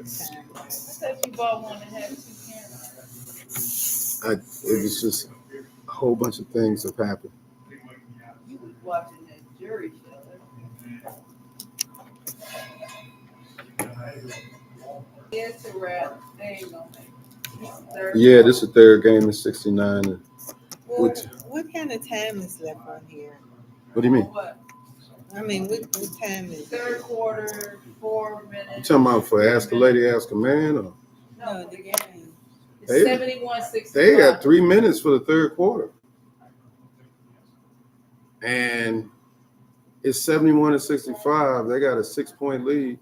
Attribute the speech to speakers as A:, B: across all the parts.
A: said you bought one that had 2 cameras.
B: It was just a whole bunch of things have happened.
A: You was watching that jury show. It's a wrap. They ain't gonna make it.
B: Yeah, this is the third game in 69.
C: What kind of time is left on here?
B: What do you mean?
A: What?
C: I mean, what time is it?
A: Third quarter, 4 minutes.
B: You talking about for Ask a Lady, Ask a Man? Or?
C: No, the game.
A: It's
B: Hey,
A: 71-65.
B: They got 3 minutes for the third quarter. And it's 71-65. They got a 6-point lead.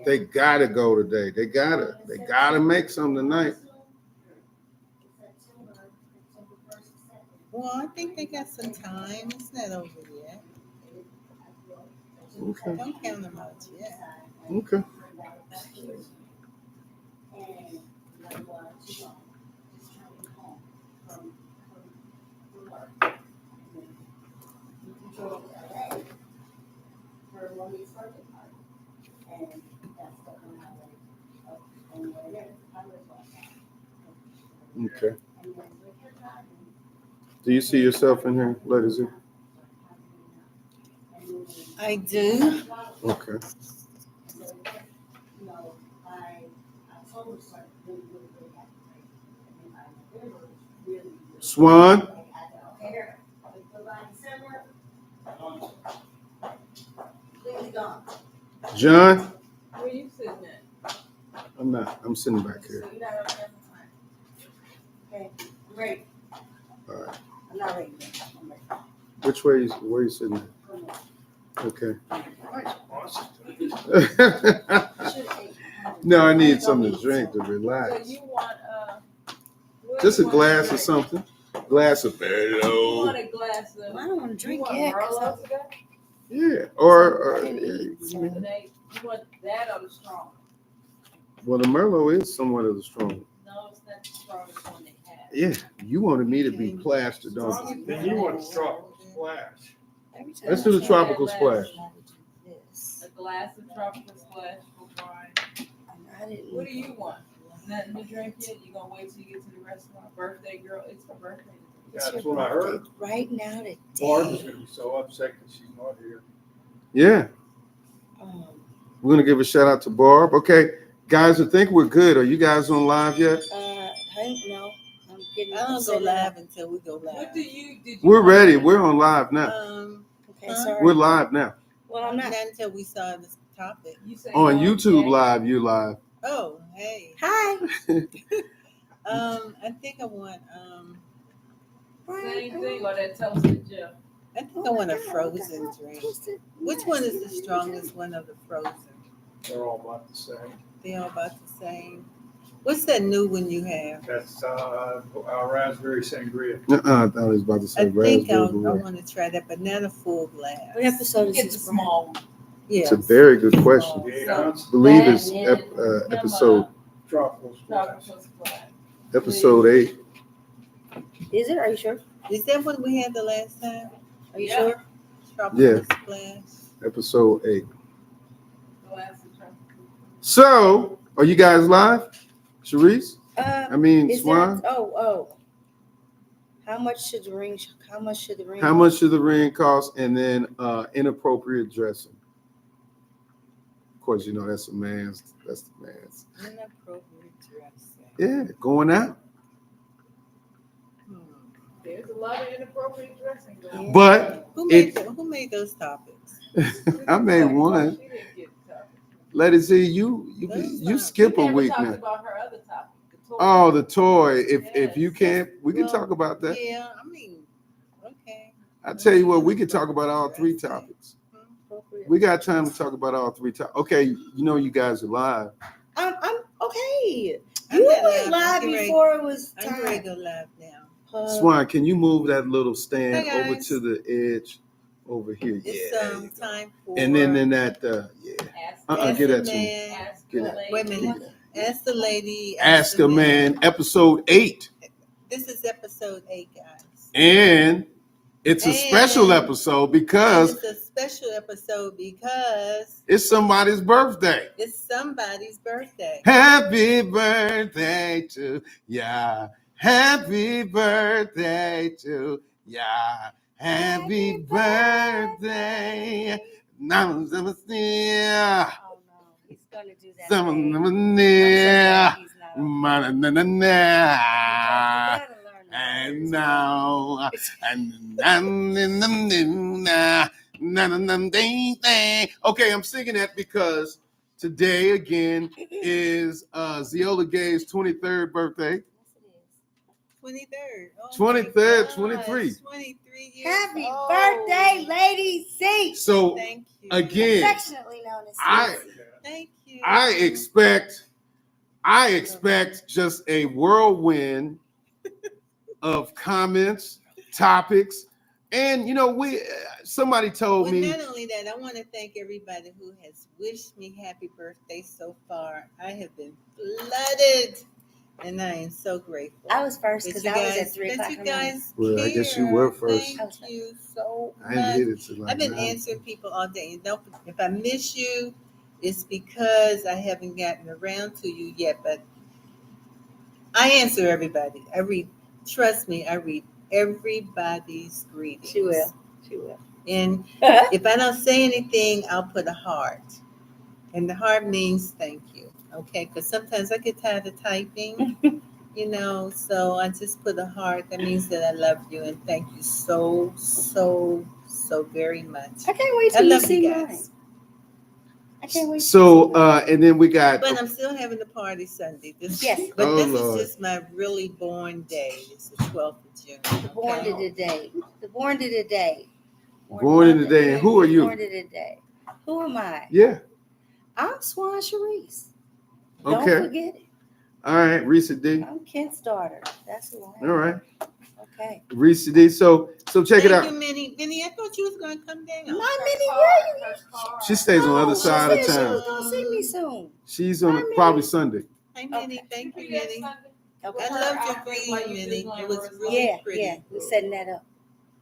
B: They gotta go today. They gotta make something tonight.
C: Well, I think they got some time. It's not over yet.
B: Okay.
C: Don't count them out yet.
B: Okay. Okay. Do you see yourself in here, Lady Z?
C: I do.
B: Okay. Swan? John?
A: Where you sitting at?
B: I'm not. I'm sitting back here.
A: So you're not on the
D: Okay, great.
B: All right.
D: I'm not ready. I'm ready.
B: Which way? Where you sitting at? Okay. No, I need something to drink to
A: So
B: relax.
A: you want
B: Just a glass or something. Glass of
A: You
B: Merlot.
A: want a glass of?
D: I don't want to
A: You
D: drink
A: want
D: it.
A: Merlot today?
B: Yeah. Or
A: So you want that or the strong?
B: well, the Merlot is somewhat of the strong.
A: No, it's not the strongest one they have.
B: Yeah. You wanted me to be plastered on.
E: Then you want to tropical splash.
D: Every time
B: Let's
D: I
B: do the
D: try
B: tropical
A: that
B: splash.
D: this,
A: A glass of tropical splash for Brian.
D: I didn't.
A: What do you want? Nothing to drink yet? You gonna wait till you get to the restaurant? Birthday girl, it's her birthday.
D: It's
E: That's
D: your
E: what I heard.
D: birthday right now today.
E: Barbara's gonna be so upset because she's not here.
B: Yeah. We're gonna give a shout out to Barb. Okay, guys, I think we're good. Are you guys on live yet?
D: I don't know. I'm getting.
C: I don't go live until we go live.
A: What did you?
B: We're ready. We're on live now.
D: Okay, sorry.
B: We're live now.
D: Well, I'm not.
C: until we saw this topic.
A: You say
B: On
A: no,
B: YouTube
A: Jay?
B: live, you live.
C: Oh, hey.
D: Hi.
C: I think I want
A: Same thing or that toasted Jeff?
C: I think I want a frozen drink. Which one is the strongest one of the frozen?
E: They're all about the same.
C: They all about the same. What's that new one you have?
E: That's our raspberry sangria.
B: I thought I was about to say
C: I think I
B: raspberry.
C: want to try that, but not a full glass.
D: What episode is
A: Get the
D: this?
A: small one.
C: Yeah.
B: It's a very good question.
E: The 8
A: So-
E: ounce
B: I believe it's
A: That and
B: episode
E: tropical splash.
A: tropical splash.
B: episode 8.
D: Is it? Are you sure?
C: Is that what we had the last time?
D: Are you
A: Yeah.
D: sure?
C: Tropical
B: Yeah.
C: splash.
B: Episode 8.
A: Glass of tropical.
B: So, are you guys live? Sharice? I mean,
D: Is
B: Swan?
D: that? Oh. How much should the ring? How much should the ring?
B: How much should the ring cost? And then inappropriate dressing. Of course, you know that's the man's.
C: Inappropriate dressing.
B: Yeah, going out.
A: There's a lot of inappropriate dressing going on.
B: But
C: Who made those topics?
B: I made one.
A: She didn't get the topic.
B: Let it see you skip a
A: We never
B: week
A: talked
B: now.
A: about her other topic. The toy.
B: Oh, the toy. If
A: Yes.
B: you can't, we can
C: Well,
B: talk about that.
C: Yeah, I mean, okay.
B: I tell you what, we can talk about all 3 topics.
D: Appropriate.
B: We got time to talk about all 3 topics. Okay, you know you guys are live.
D: I'm okay.
C: I'm
D: You
C: not
D: went
C: live.
D: live
C: I'm getting
D: before it was
C: I'm ready
D: time.
C: to go live now.
B: Swan, can you move that little stand
C: Hi,
B: over
C: guys.
B: to the edge over here?
C: It's
B: Yeah.
C: time for
B: And then in that yeah.
A: Ask
B: Get
C: the
B: that to me.
C: man.
A: Ask
B: Get
A: the
B: it.
A: lady.
C: Wait a minute. Ask the lady.
B: Ask
C: the
B: a man, episode 8.
C: This is episode 8, guys.
B: And It's a special
C: And-
B: episode
C: And
B: because
C: it's a special episode because
B: it's somebody's birthday.
C: it's somebody's birthday.
B: Happy birthday to ya. Happy birthday to ya. Happy birthday.
D: Oh no, he's gonna do that.
B: Some
D: thing.
B: of
D: I'm
B: them
D: so
B: near.
D: glad he's not on. You gotta learn the
B: And
D: words.
B: now, okay, I'm singing that because today again is Ziola Gay's 23rd birthday.
C: 23rd. Oh
B: 23rd,
C: my
B: 23.
C: gosh, 23 years
D: Happy
C: old.
D: birthday, Lady C.
B: So
C: Thank you.
B: again,
D: Affectionately known as
B: I-
D: Cece.
C: Thank you.
B: I expect just a whirlwind of comments, topics, and somebody told
C: Well,
B: me.
C: not only that, I want to thank everybody who has wished me happy birthday so far. I have been flooded, and I am so grateful.
D: I was first
C: That
D: because
C: you
D: I was
C: guys-
D: at 3
C: that
D: o'clock
C: you
D: in the morning.
C: guys
B: Well, I guess you
C: care.
B: were first.
C: Thank you so
B: I didn't
C: much.
B: hit it till like
C: I've been
B: 9.
C: answering people all day. And if I miss you, it's because I haven't gotten around to you yet. But I answer everybody. Trust me, I read everybody's greetings.
D: She will. She will.
C: And if I don't say anything, I'll put a heart. And the heart means thank you. Okay? Because sometimes I get tired of typing, so I just put a heart. That means that I love you and thank you so, so, so very much.
D: I can't wait
C: I
D: till you
C: love
D: see
C: you
D: mine.
C: guys.
D: I can't wait.
B: So,
D: to see mine.
B: and then we got.
C: But I'm still having a party Sunday.
D: Yes.
C: But
B: Oh,
C: this
B: Lord.
C: is just my really born day. It's the 12th of June.
D: Born
C: okay?
D: to the day. The born to the day.
B: Born in the day. And who are you?
D: Born to the day. Who am I?
B: Yeah.
D: I'm Swan Sharice. Don't
B: Okay.
D: forget it.
B: All right. Reese D.
D: I'm Kent's daughter. That's who I am.
B: All right.
D: Okay.
B: Reese D. So check it
C: Thank
B: out.
C: you, Minnie. Minnie, I thought you was going to come down.
D: My Minnie, yeah, you.
B: She stays on the other
D: She
B: side of
D: said She
B: town.
D: was gonna see me soon.
B: She's on
D: Hi,
B: probably
D: Minnie.
B: Sunday.
C: Hi, Minnie.
D: Okay.
C: Thank you, Minnie.
D: Okay.
C: I loved your greeting, Minnie. It was really
D: Yeah,
C: pretty.
D: yeah. We're setting that up.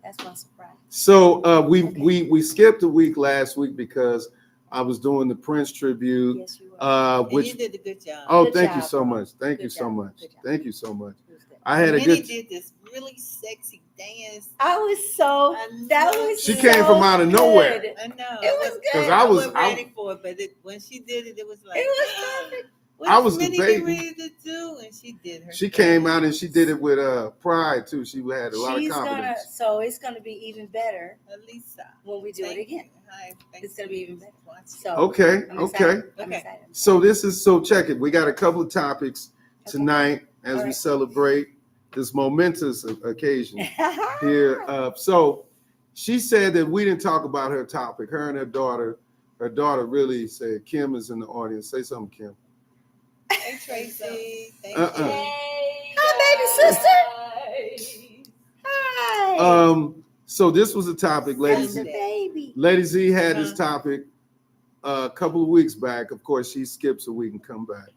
D: That's my surprise.
B: So we skipped a week last week because I was doing the Prince tribute.
D: Yes, you are.
C: And
B: Which
C: you did a good job.
B: Thank
D: Good
B: you
D: job,
B: so
D: bro.
B: much. Thank
D: Good
B: you so
D: job.
B: much.
D: Good job.
B: Thank you so much.
D: Who's that?
B: I had a
C: Minnie
B: good.
C: did this really sexy dance.
D: I was so. That was.
B: She
D: so
B: came from out of nowhere.
D: good.
C: I know.
D: It was good.
B: 'Cause
C: I
B: I was-
C: wasn't ready for it, but when she did it, it was like.
D: It was perfect.
C: What's
B: I was
C: Minnie
B: debating.
C: get ready to do? And she did her.
B: She
C: thing.
B: came out and she did it with pride too. She had a lot of
D: She's gonna.
B: confidence.
D: So it's gonna be even better
C: Alisa.
D: when we do
C: Thank
D: it again.
C: you. Hi, thanks
D: It's gonna be even
C: for
D: better.
C: watching.
D: So
B: Okay,
D: I'm
B: okay.
D: excited. I'm
C: Okay.
D: excited.
B: So check it. We got a couple of topics
D: Okay.
B: tonight as
D: All
B: we
D: right.
B: celebrate this momentous occasion here. So she said that we didn't talk about her topic. Her and her daughter. Her daughter really said, Kim is in the audience. Say something, Kim.
C: Hey, Tracy. Thank
B: Uh-uh.
C: you.
D: Hi, baby sister. Hi.
B: So this was a topic, Lady
D: That's the
B: Z.
D: baby.
B: Lady Z had this topic a couple of weeks back. Of course, she skips a week and come back.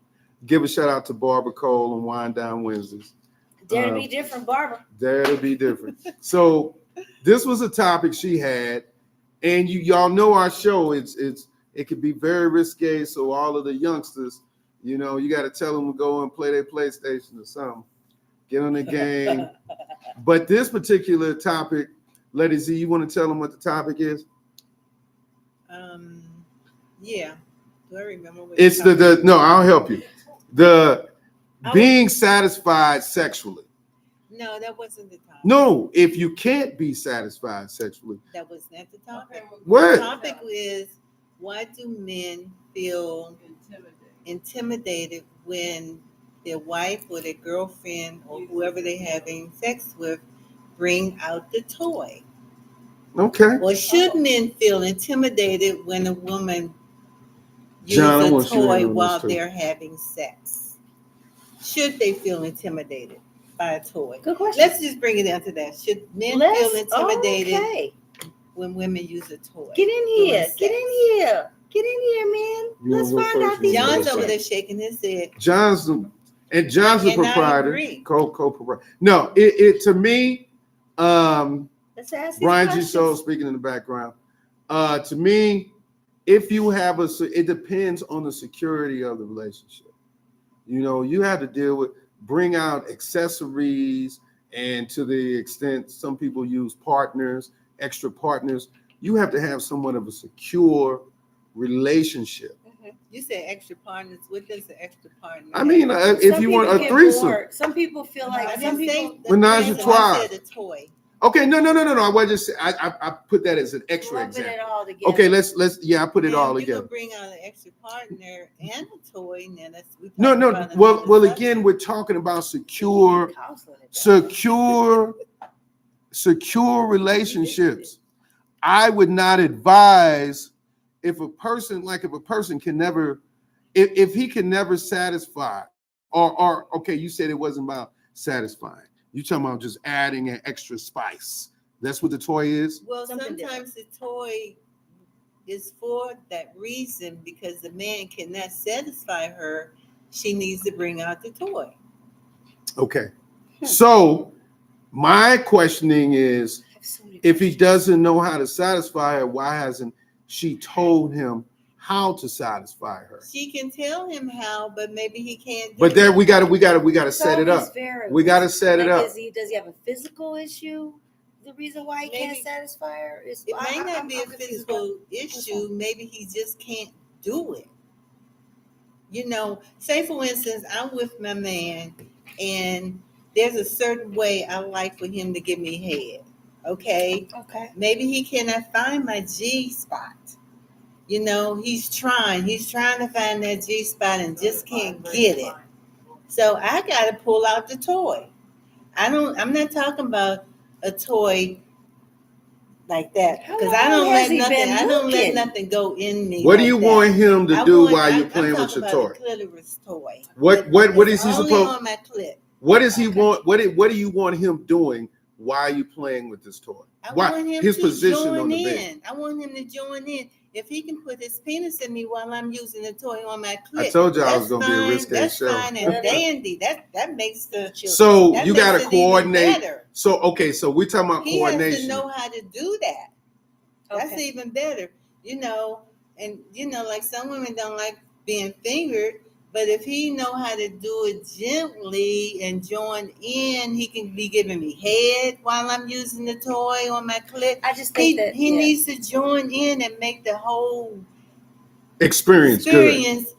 B: Give a shout out to Barbara Cole and Wind Down Wednesdays.
D: Dare to be different, Barbara.
B: Dare to be different. So this was a topic she had, and y'all know our show. It could be very risque. So all of the youngsters, you got to tell them to go and play their PlayStation or something. Get on the game. But this particular topic, Lady Z, you want to tell them what the topic is?
C: Yeah. Do I remember what
B: It's no, I'll help you. The
C: I
B: being satisfied sexually.
C: No, that wasn't the topic.
B: No, if you can't be satisfied sexually.
C: That was not the topic.
B: What?
C: The topic is, why do men feel intimidated when their wife or their girlfriend or whoever they're having sex with bring out the toy?
B: Okay.
C: Or should men feel intimidated when a woman
B: John, I
C: uses
B: want
C: a
B: you in
C: toy
B: on this
C: while
B: too.
C: they're having sex? Should they feel intimidated by a toy?
D: Good question.
C: Let's just bring it down to that. Should men feel intimidated
D: Okay.
C: when women use a toy?
D: Get in here.
C: Doing
D: Get in
C: sex.
D: here. Get in here, man.
B: You
D: Let's
B: wanna go
D: find
B: first?
D: out these
B: You wanna go
C: John's over
B: first?
C: there shaking his head.
B: John's the
C: And I
B: proprietor,
C: agree.
B: co-proprietor. No, it to me,
D: Let's ask these
B: Brian G.
D: questions.
B: Soul speaking in the background. To me, if you have it depends on the security of the relationship. You know, you have to bring out accessories, and to the extent some people use partners, extra partners, you have to have somewhat of a secure relationship.
C: You said extra partners. What does the extra partner?
B: I mean, if
D: Some
B: you want
D: people
B: a
D: get
B: threesome,
D: bored. Some people feel like
C: I
D: some
C: didn't say
D: people.
C: the
B: Menage a
C: threesome, I
B: trois.
C: said a toy.
B: okay, no. I was just I put that as an extra
D: Lumping
B: example.
D: it all together.
B: Okay, let's I put it
C: Now,
B: all
C: you
B: together.
C: could bring out an extra partner and a toy. Now we
B: No,
C: talking about
B: well,
C: another
B: again,
C: subject.
B: we're talking about secure
D: Counseling it down.
B: secure relationships. I would not advise if a person can never, if he can never satisfy, or okay, you said it wasn't about satisfying. You talking about just adding an extra spice. That's what the toy is.
C: Well,
D: Something
C: sometimes the toy is for that reason because the man cannot satisfy her. She needs to bring out the toy.
B: Okay. So my questioning is,
D: I have so many
B: if he
D: questions.
B: doesn't know how to satisfy her, why hasn't she told him how to satisfy her?
C: She can tell him how, but maybe he can't do
B: But there
C: it.
B: we got to
D: It's
B: set it
D: always
B: up.
D: variables.
B: We got to set it
D: Like,
B: up.
D: does he have a physical issue? The reason why he can't
C: Maybe-
D: satisfy her is
C: It may not
D: I'm
C: be a
D: confused.
C: physical issue. Maybe he just can't do it. You know, say for instance, I'm with my man and there's a certain way I like for him to give me head. Okay.
D: Okay.
C: Maybe he cannot find my G spot. You know, he's trying to find that G spot and just can't get it. So I gotta pull out the toy. I'm not talking about a toy like that
D: How
C: because I
D: long
C: don't
D: has
C: let
D: he
C: nothing.
D: been
C: I don't let
D: looking?
C: nothing go in me.
B: What do
C: like
B: you
C: that.
B: want him to
C: I
B: do
C: want-
B: while you're
C: I'm
B: playing with
C: talking
B: your
C: about
B: toy?
C: a clitoris toy.
B: What is he
C: It's only
B: supposed?
C: on my clit.
B: What does he
D: Okay.
B: want? What do you want him doing while you playing with this toy?
C: I
B: Why
C: want him
B: his
C: to
B: position
C: join
B: on the bed?
C: in. I want him to join in. If he can put his penis in me while I'm using the toy on my clit,
B: I told y'all it was
C: that's
B: gonna be a
C: fine.
B: risque
C: That's
B: show.
C: fine and dandy. That makes the
B: So
C: that
B: you
C: makes
B: got to
C: it even
B: coordinate.
C: better.
B: So okay, so we're talking about
C: He has to
B: coordination.
C: know how to do that. That's
D: Okay.
C: even better, you know. And you know, like some women don't like being fingered, but if he know how to do it gently and join in, he can be giving me head while I'm using the toy on my clit.
D: I just think that
C: He needs to join in and make the whole
B: Experience good,
C: experience.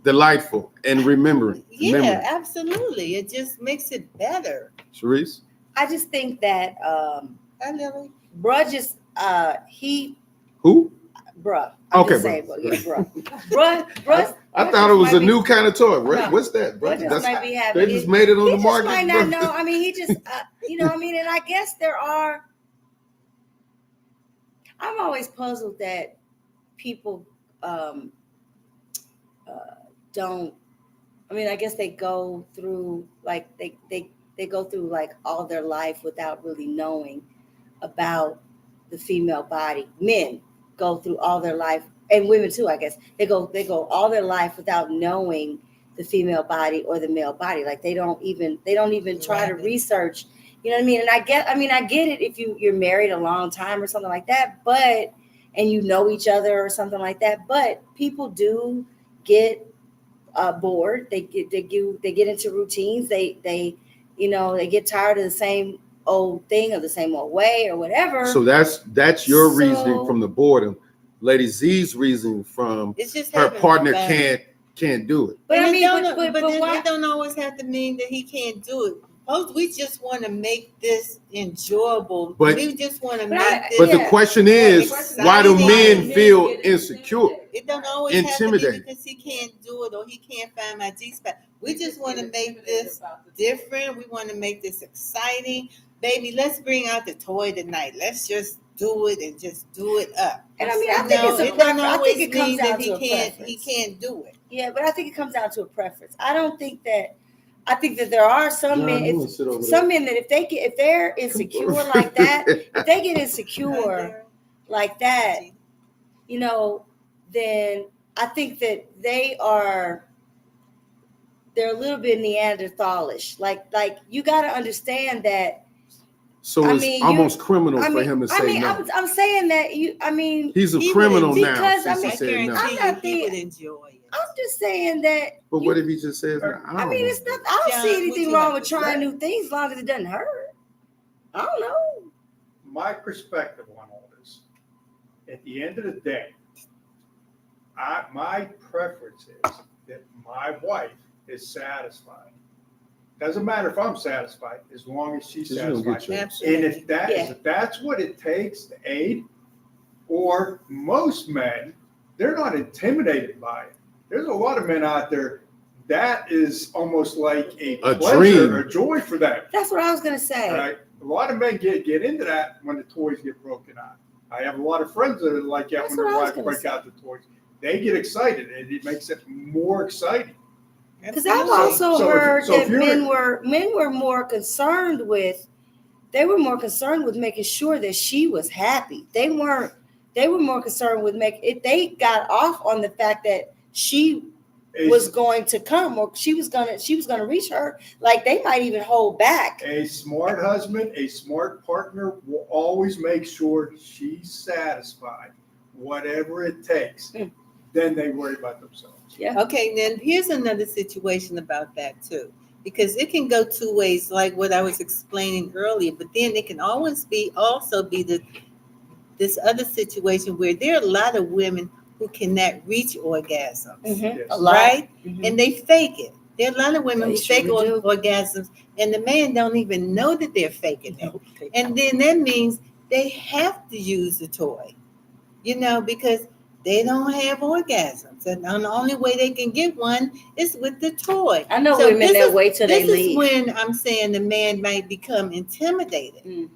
B: delightful, and remembering.
C: Yeah, absolutely. It just makes it better.
B: Sharice?
D: I just think that
C: Hi, Lily.
D: bruh just
B: Who?
D: bruh. I'm
B: Okay,
D: just saying,
B: bruh.
D: yeah, bruh.
B: I thought it was a
D: might
B: new kind of toy.
D: No.
B: What's that, bro?
D: Bruh just might be having.
B: They just made it on
D: He
B: the
D: just
B: market.
D: might not
B: bro.
D: know. I mean, he just, you know, what I mean, and I guess there are. I'm always puzzled that people don't. I mean, I guess they go through like they go through like all their life without really knowing about the female body. Men go through all their life, and women too. I guess they go all their life without knowing the female body or the male body. Like they don't even try to
C: Right.
D: research. You know what I mean? And I get it if you're married a long time or something like that, but and you know each other or something like that. But people do get bored. They get into routines. They you know, they get tired of the same old thing or the same old way or whatever.
B: So that's your
D: So-
B: reasoning from the boredom. Lady Z's reasoning from
C: It's just
B: her
C: having
B: partner
C: fun.
B: can't do it.
D: But I mean,
C: but
D: why?
C: it don't always have to mean that he can't do it. We just want to make this enjoyable.
B: But-
C: we just want to
D: But
C: make
D: I-
C: this.
B: But the
D: Yeah.
B: question is,
C: Exciting.
B: why do men
C: Men
B: feel
A: get
B: insecure?
C: It don't always have to be
B: Intimidated.
C: because he can't do it or he can't find my G spot. We just want to make this different. We want to make this exciting. Baby, let's bring out the toy tonight. Let's just do it and just do it up.
D: And I mean, I
C: You
D: think
C: know,
D: it's a
C: it don't
D: preference. I
C: always
D: think it comes
C: mean
D: down
C: that
D: to a
C: he
D: preference.
C: can't do it.
D: Yeah, but I think it comes down to a preference. I think that there are some
B: John,
D: men.
B: you wanna sit over
D: Some men that if they're insecure like that, if they get insecure like that, you know, then I think that they're a little bit Neanderthalish. Like you got to understand that
B: So
D: I
B: it's
D: mean,
B: almost criminal
D: I
B: for
D: mean,
B: him to say no.
D: I'm saying that
B: He's a
C: He
B: criminal
C: wouldn't-
B: now
D: because, I
B: since
D: mean,
B: he
C: I
B: said no.
C: guarantee
D: I'm not
C: you, he
D: being-
C: would enjoy it.
D: I'm just saying that.
B: But what if he just says no?
D: I mean, it's not. I don't
C: John,
D: see
C: what
D: anything
C: you
D: wrong
C: have
D: with
C: to
D: trying
C: say?
D: new things as long as it doesn't hurt. I don't know.
E: My perspective on all this, at the end of the day, my preference is that my wife is satisfied. Doesn't matter if I'm satisfied, as long as she's
B: Just don't
E: satisfied.
B: get you.
C: Absolutely.
E: And if that's what it takes to aid, or most men, they're not intimidated by it. There's a lot of men out there that is almost like a pleasure
B: dream.
E: or joy for them.
D: That's what I was gonna say.
E: Right? A lot of men get into that when the toys get broken out. I have a lot of friends that are like that
D: That's
E: when
D: what
E: their
D: I was
E: wives
D: gonna
E: break
D: say.
E: out the toys. They get excited, and it makes it more exciting.
D: Because I've
C: Absolutely.
D: also
E: So if-
D: heard
E: so if
D: that
E: you're-
D: men were more concerned with. They were more concerned with making sure that she was happy. They were more concerned with making it. They got off on the fact that she was going to come, or she was gonna reach her. Like, they might even hold back.
E: A smart husband, a smart partner will always make sure she's satisfied, whatever it takes.
D: Mm.
E: Then they worry about themselves.
D: Yeah.
C: Okay, then here's another situation about that too, because it can go two ways, like what I was explaining earlier. But then it can always be this other situation where there are a lot of women who cannot reach orgasms,
E: Yes.
D: A lot.
C: right?
D: Mhm.
C: And they fake it. There are a lot of women
D: They
C: who fake
D: sure do.
C: orgasms, and the man don't even know that they're faking it. And then that means they have to use the toy, because they don't have orgasms. And the only way they can get one is with the toy.
D: I know
C: So
D: women
C: this
D: that
C: is-
D: wait till they
C: This is
D: leave.
C: when I'm saying the man might become intimidated.
D: Mhm.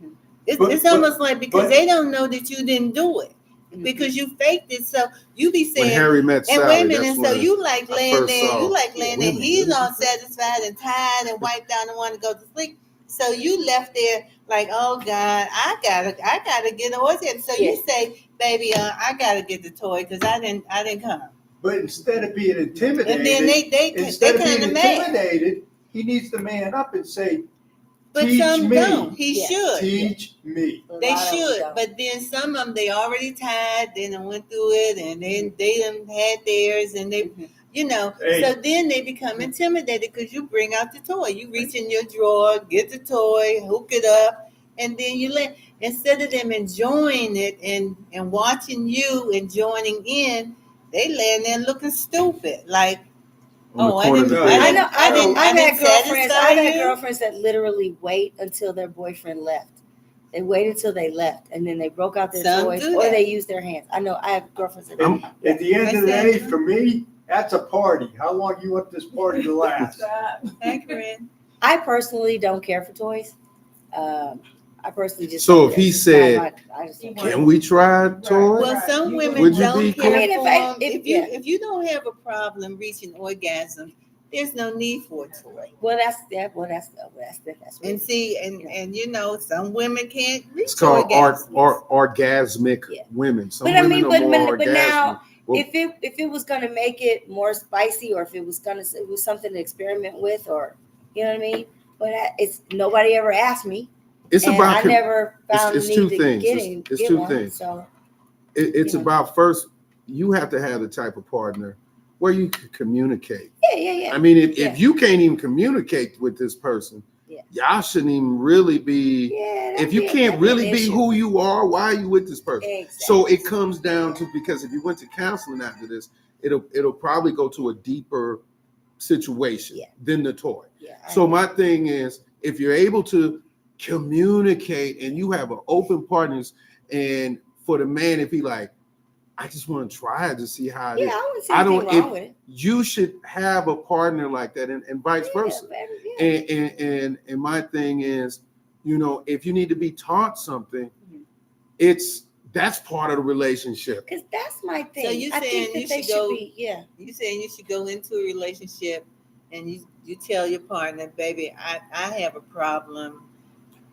C: It's,
E: But-
C: it's almost like because
E: but-
C: they don't know that you didn't do it.
D: Mhm.
C: Because you faked it. So you be
B: When
C: saying,
B: Harry met
C: and
B: Sally,
C: wait a minute,
B: that's
C: so
B: when
C: you like
B: I
C: laying
B: first
C: there,
B: saw
C: you like laying there,
B: women.
C: he's all satisfied and tired and wiped down and want to go to sleep. So you left there like, oh God, I gotta get an orgasm. So
D: Yeah.
C: you say, baby, I gotta get the toy because I didn't come.
E: But instead of being intimidated,
C: And then they
E: instead of being
C: kind of mad.
E: intimidated, he needs to man up and say,
C: But
E: teach
C: some
E: me.
C: don't. He
D: Yeah.
C: should.
E: teach me.
D: A
C: They
D: lot of them
C: should,
D: don't.
C: but then some of them they already tired. They done went through it, and then they done had theirs, and they,
D: Mhm.
E: Hey.
C: So then they become intimidated because you bring out the toy. You reach in your drawer, get the toy, hook it up, and then you let. Instead of them enjoying it and watching you and joining in, they laying there looking stupid, like,
B: on the
C: oh, I
B: corner of
C: didn't,
B: the
C: I
B: bed.
C: didn't, I didn't satisfy
D: I've had
C: you.
D: girlfriends that literally wait until their boyfriend left. They wait until they left, and then they broke out their
C: Some
D: toys,
C: do
D: or
C: that.
D: they use their hands. I know I have girlfriends that.
E: And at the end of the
C: I
E: day,
C: said-
E: for me, that's a party. How long you want this party to last?
A: Stop.
C: Hey, Corinne.
D: I personally don't care for toys. I personally just.
B: So
D: don't
B: if
D: care.
B: he
D: It's not
B: said,
D: my- I just don't care.
B: Can we try toys?
C: Well,
A: Right.
C: some
A: You
C: women
B: would you
C: don't
B: be
C: care
B: cool?
D: I mean,
C: for
D: if
C: 'em.
D: yeah.
C: If you don't have a problem reaching orgasm, there's no need for a toy.
D: Well, that's
C: And see, and some women can't reach
B: It's called
C: orgasms.
B: orgasmic
D: Yeah.
B: women. Some
D: But I
B: women
D: mean,
B: are more
D: but
B: orgasmic.
D: now,
B: Well-
D: if it was gonna make it more spicy, or if it was something to experiment with, or you know what I mean. But it's nobody ever asked me,
B: It's
D: and
B: about
D: I never found
B: it's
D: the
B: two
D: need to
B: things.
D: get
B: It's two
D: one.
B: things.
D: So
B: it's
D: you know.
B: about first you have to have the type of partner where you can communicate.
D: yeah.
B: I mean,
D: Yeah.
B: if you can't even communicate with this person,
D: Yeah.
B: y'all shouldn't even really be.
D: Yeah,
B: If you can't really be who you are, why are you with this person?
D: Exactly.
B: So it comes down to, because if you went to counseling after this, it'll probably go to a deeper situation
D: Yeah.
B: than the toy.
D: Yeah,
B: So my thing is, if you're able to communicate and you have an open partners, and for the man, if he like, I just want to try it to see how it
D: yeah,
B: is.
D: I wouldn't say
B: I
D: anything
B: don't-
D: wrong
B: if-
D: with it.
B: You should have a partner like that, and vice versa.
D: Yeah.
B: And my thing is, if you need to be taught something,
D: Mhm.
B: that's part of the relationship.
D: Because that's my thing.
C: So you
D: I
C: saying
D: think that
C: you
D: they
C: should go-
D: be, yeah.
C: You saying you should go into a relationship and you tell your partner, baby, I have a problem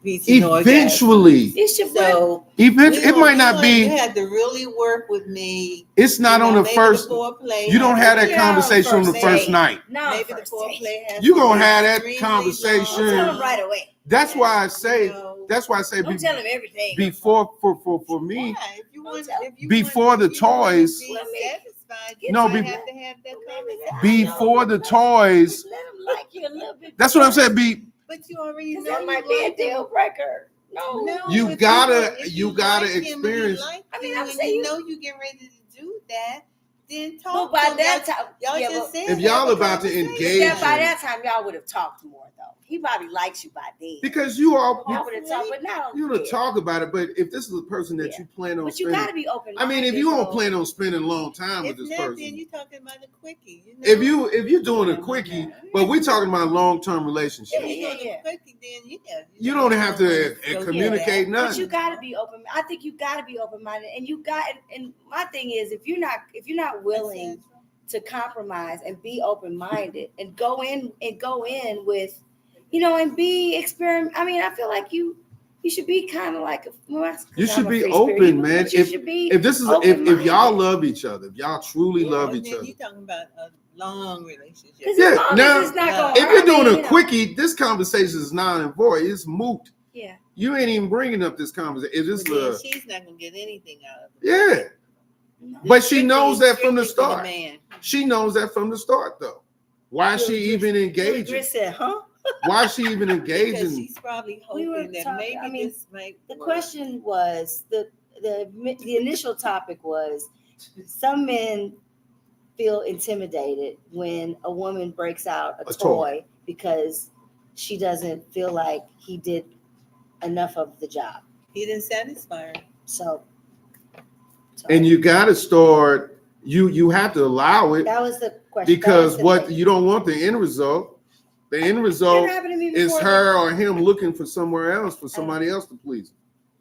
C: reaching orgasm.
B: Eventually,
D: You should.
C: So
B: it might not
C: You
B: be.
C: have to really work with me.
B: It's not on the
C: maybe
B: first.
C: foreplay
B: You don't have that
D: Yeah,
B: conversation on the
C: first
B: first
C: date.
B: night.
D: No,
C: Maybe the
D: first date.
C: foreplay has
B: You
C: to
B: gonna
C: be
B: have that
C: extremely
B: conversation.
D: I'll tell
C: long.
D: them right away.
B: That's why I say
C: You know,
B: That's why I say
D: Don't tell him everything.
B: before for me.
C: Yeah, if you want,
B: Before the toys-
C: be satisfied,
B: No,
C: you
B: be-
C: have to have that conversation.
B: Before the toys.
D: Let him like you a little bit.
B: That's what I'm saying.
C: But you already know
D: That might
C: you
D: be a
C: like him.
D: deal breaker. No.
B: You
C: if
B: gotta-
C: if
B: you gotta
C: like him and he
B: experience-
C: like
D: I mean,
C: you
D: I'm
C: and
D: saying
C: you
D: you-
C: know you get ready to do that, then
D: But
C: talk.
D: by
C: to
D: that
C: y'all.
D: time,
C: Y'all
D: yeah,
C: just
D: but-
C: said
B: If y'all
C: have a
B: about to
C: conversation.
B: engage
D: yeah, by that time y'all would have talked more though. He probably likes you by then.
B: Because you all
D: Y'all would have talked, but now
B: you to talk about it. But if this is a person that
D: Yeah.
B: you plan on
D: But you
B: spending,
D: gotta be open.
B: I mean, if you don't plan on spending a long time with
C: If
B: this
C: not,
B: person,
C: then you talking about a quickie. You know?
B: if you're doing a quickie, but we're talking about long-term relationship,
C: If you
D: Yeah,
C: doing
D: yeah.
C: a quickie, then yeah.
B: you don't have to
C: wanna go
B: communicate
C: get
D: But
B: nothing.
D: you gotta be open. I think you gotta be open minded, and you got. And my thing is, if you're not
C: that.
D: willing to compromise and be open minded and go in with, and be experiment. I mean, I feel like you should be kind of like
B: You should be open, man.
D: You should be
B: If this is if y'all love each other, if y'all truly love each other,
C: You talking about a long relationship?
B: Yeah, now,
D: it's not
C: now,
D: going.
B: if you're doing a quickie, this conversation is non and void. It's moot.
D: Yeah.
B: You ain't even bringing up this conversation. It's just
C: But then she's not gonna get anything out of it.
B: yeah.
D: No.
B: But she knows that from the
C: Strictly for
B: start.
C: man.
B: She knows that from the start, though. Why is she even engaging?
D: Chris said, "Huh."
B: Why is she even
C: Because
B: engaging?
C: she's probably
D: We were
C: hoping that
D: talking-
C: maybe this might.
D: The
C: work.
D: question was the initial topic was some men feel intimidated when a woman breaks out a toy because she doesn't feel like he did enough of the job.
C: He didn't satisfy her.
D: So
B: And you got to start. You have to allow it
D: that was the question.
B: because
D: That was the
B: what
D: thing.
B: you don't want the end result. The end result
D: Never happened to me
B: is
D: before,
B: her or him looking for somewhere else for somebody else to please.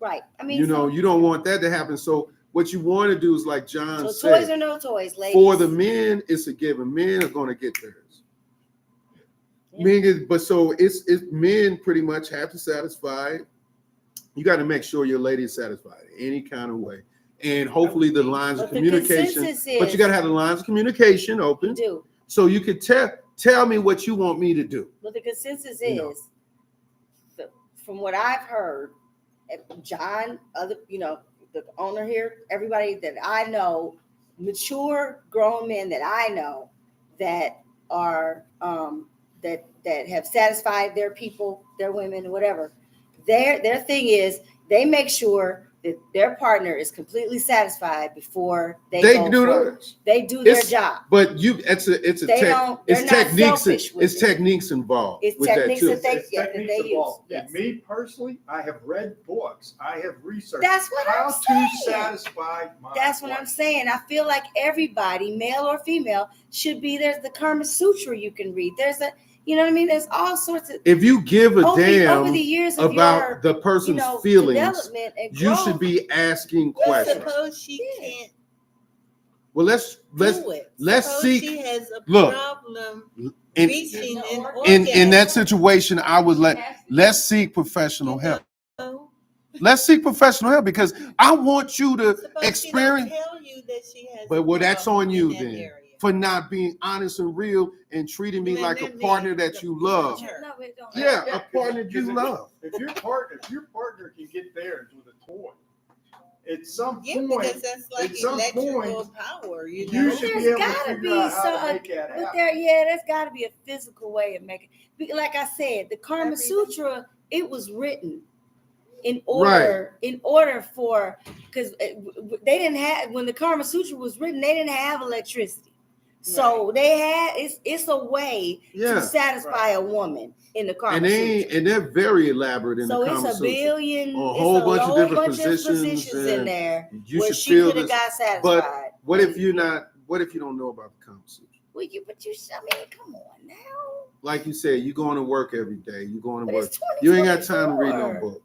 D: right? I mean,
B: You know, you don't want that to happen. So what you want to do is like John
D: so toys
B: said.
D: or no toys, ladies.
B: For the men, it's a given. Men are going to get theirs. Men, but so it's men pretty much have to satisfy. You got to make sure your lady is satisfied any kind of way, and hopefully the lines of
D: But the
B: communication.
D: consensus
B: But you got to have the lines of communication
D: you
B: open,
D: do.
B: so you could tell me what you want me to do.
D: But the consensus
B: You know.
D: is, from what I've heard, John, the owner here, everybody that I know, mature grown men that I know that are that have satisfied their people, their women, whatever. Their thing is they make sure that their partner is completely satisfied before they go
B: do
D: forward.
B: theirs.
D: They do their
B: It's-
D: job.
B: But it's
D: They're
B: it's
D: not
B: techniques.
D: selfish with
B: It's
D: it.
B: techniques involved
D: It's
B: with
D: techniques
B: that too.
D: that they-
E: It's
D: yeah, that
E: techniques
D: use,
E: involved.
D: yes.
E: And me personally, I have read books. I have researched
D: That's what
E: how
D: I'm
E: to
D: saying.
E: satisfy my
D: That's what
E: wife.
D: I'm saying. I feel like everybody, male or female, should be. There's the Karma Sutra you can read. There's what I mean? There's all sorts of
B: If you give a
D: over
B: damn
D: the years of
B: about the
D: your,
B: person's feelings,
D: development and
B: you
D: growth.
B: should be asking
C: Well,
B: questions.
C: suppose she
D: Yeah.
C: can't
B: Well, let's
C: do it.
B: let's
C: Suppose
B: seek-
C: She has a
B: look,
C: problem
B: in
C: reaching an
B: in that
C: orgasm.
B: situation. I would let's seek professional help.
C: know?
B: Let's seek professional help because I want you to
C: Suppose
B: experience.
C: She don't tell you that she has.
B: But
C: a
B: well, that's
C: problem
B: on you
C: in that
B: then
C: area.
B: for not being honest and real and treating me
C: Let
B: like a
C: that
B: partner
C: be
B: that
C: the-
B: you love.
C: Sure.
D: No, it don't.
B: Yeah,
E: Yeah,
B: a partner
E: because
B: you love.
E: If your partner can get theirs with a toy, at some
C: Yeah,
E: point,
C: because that's like
E: at some
C: electrical
E: point,
C: power,
E: you
C: know.
E: should
D: There's
E: be able to
D: gotta
E: figure
D: be
E: out how to
D: some-
E: make that
D: But
E: happen.
D: there's got to be a physical way of making. Like I said, the Karma
C: Everything.
D: Sutra, it was written in order for, because they didn't have, when the Karma Sutra was written, they didn't have electricity. So they had it's a way
B: Yeah.
D: to satisfy a woman in the Karma
B: And
D: Sutra.
B: they're very elaborate in
D: So
B: the
D: it's
B: Kama
D: a
B: Sutra.
D: billion,
B: A
D: it's
B: whole
D: a
B: bunch of
D: whole
B: different
D: bunch of
B: positions
D: in
B: and
D: there
B: You
D: where
B: should
D: she
B: feel
D: could have
B: this.
D: got satisfied.
B: What if you're not? What if you don't know about the Kama Sutra?
D: Well, I mean, come on now.
B: Like you said, you're going to work every day. You're going to
D: But
B: work.
D: it's
B: You ain't got time to read no
D: 2024.
B: book.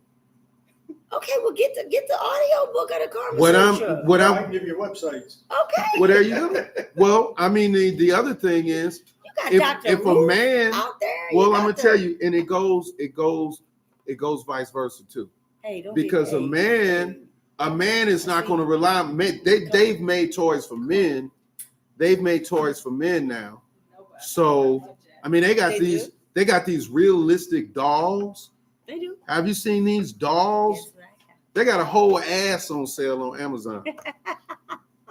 D: Okay, well, get the audio book of the Karma
B: What
D: Sutra.
E: I can give you websites.
D: Okay,
B: Well, there you go. Well, I mean, the other thing is,
D: you got
B: if
D: Dr.
B: a
D: Ruth
B: man,
D: out there.
B: well,
D: you
B: I'm
D: got
B: gonna
D: the-
B: tell you, and it goes vice versa too.
D: Hey, don't
B: because
D: get
B: a man is not going to rely on men. They've made toys for men. They've made toys for men now. So I mean, they got
C: They
B: these.
C: do?
B: They got these realistic dolls
D: They do.
B: Have you seen these dolls?
D: Yes, I have.
B: They got a whole ass on sale on Amazon.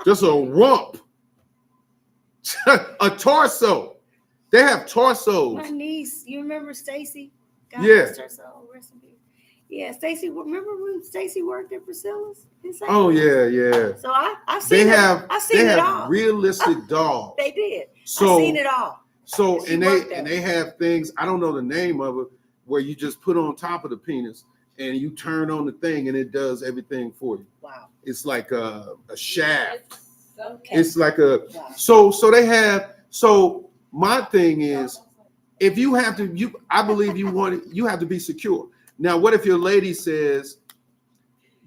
B: Just a rump. A torso. They have torsos.
D: My niece, you remember Stacy? God
B: Yeah.
D: rest her soul, rest in peace. Yeah, Stacy. Remember when Stacy worked at Priscilla's?
B: Oh yeah.
D: So I've
B: They
D: seen
B: have
D: I've seen it all.
B: realistic dolls.
D: They did.
B: So
D: I've seen it all.
B: So
D: She
B: and
D: worked there.
B: they have things, I don't know the name of it, where you just put on top of the penis and you turn on the thing and it does everything for you.
D: Wow.
B: It's like a shaft.
D: Okay.
B: It's like a
D: Wow.
B: so they have so my thing is if you have to I believe you have to be secure. Now what if your lady says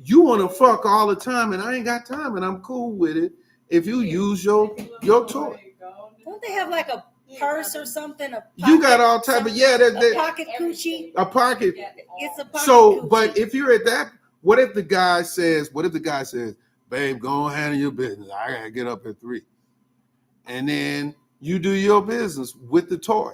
B: you want to fuck all the time and I ain't got time and I'm cool with it if you use your toy.
D: Don't they have like a purse or something?
B: You got all type of
D: a pocket coochie.
B: a pocket.
D: It's a pocket
B: So,
D: coochie.
B: but if you're at that, what if the guy says, babe, go on handle your business. I gotta get up at 3. And then you do your business with the toy.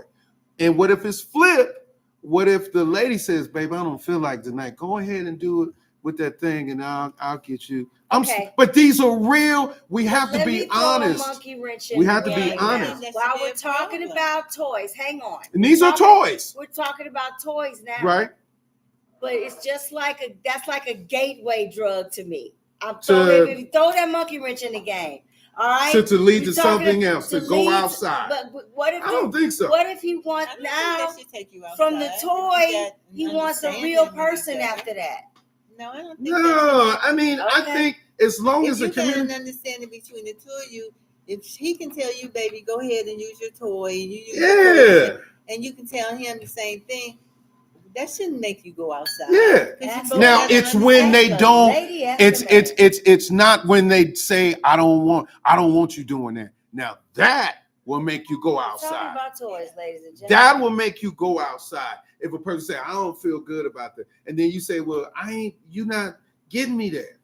B: And what if it's flip? What if the lady says, babe, I don't feel like tonight. Go ahead and do it with that thing and I'll get you.
D: Okay.
B: But these are real. We have to
D: Let
B: be
D: me throw a
B: honest.
D: monkey wrench in
B: We have
D: the
B: to be
D: game
B: honest.
D: now. While we're talking about toys, hang on.
B: And these are toys,
D: We're talking about toys now,
B: right?
D: But it's just like that's like a gateway drug to me. If you throw that monkey wrench in the game, all right,
B: To lead
D: We're
B: to
D: talking
B: something else, to go
D: lead-
B: outside.
D: But what if
B: I don't think so.
D: What if he wants from the toy? He wants a real person after that.
C: No, I don't think
B: No, I mean, I
D: Okay.
B: think as long
C: if
B: as
C: you
B: the
C: got an
B: community,
C: understanding between the two of you, if he can tell you, baby, go ahead and use your toy, and you use
B: yeah,
C: and you can tell him the same thing, that shouldn't make you go outside.
B: yeah.
C: 'Cause you
D: That's
C: both
B: Now
C: gotta
B: it's when they
D: Ask the
B: don't.
D: lady, ask
B: It's
D: the man.
B: it's not when they say I don't want you doing that. Now that will make you go
D: We're talking
B: outside.
D: about toys, ladies and gentlemen.
B: That will make you go outside. If a person say I don't feel good about that, and then you say, well, you're not getting me there.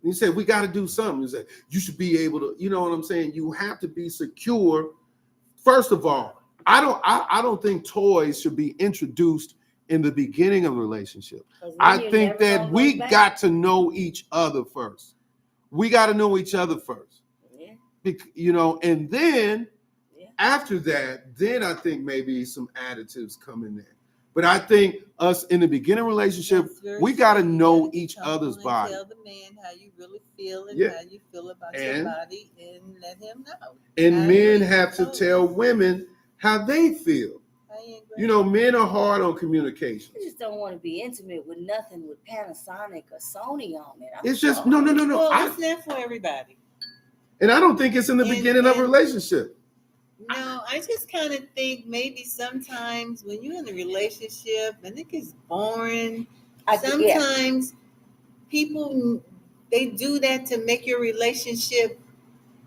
B: And you say we got to do something. You say you should be able to. You know what I'm saying? You have to be secure. First of all, I don't think toys should be introduced in the beginning of a relationship.
D: 'Cause then
B: I
D: you're
B: think
D: never
B: that
D: gonna
B: we
D: look back.
B: got to know each other first. We got to know each other first.
D: Yeah.
B: And then
D: Yeah.
B: after that, then I think maybe some additives come in there. But I think us in the beginning relationship,
C: That's very
B: we got to
C: true. You
B: know
C: gotta be
B: each
C: comfortable
B: other's
C: and
B: body.
C: Tell the man how you really feel and
B: Yeah.
C: how you feel about
B: And-
C: your body, and let him know.
B: And
C: I
B: men
C: agree.
B: have to
C: Totally.
B: tell women how they feel.
C: I agree.
B: Men are hard on communication.
D: I just don't want to be intimate with nothing with Panasonic or Sony on it.
B: It's just no.
C: Well, it's not for everybody.
B: And I don't think it's in the
C: And-
B: beginning of a
C: and-
B: relationship.
C: No, I just kind of think maybe sometimes when you're in a relationship and it gets boring, sometimes people they do that to make your relationship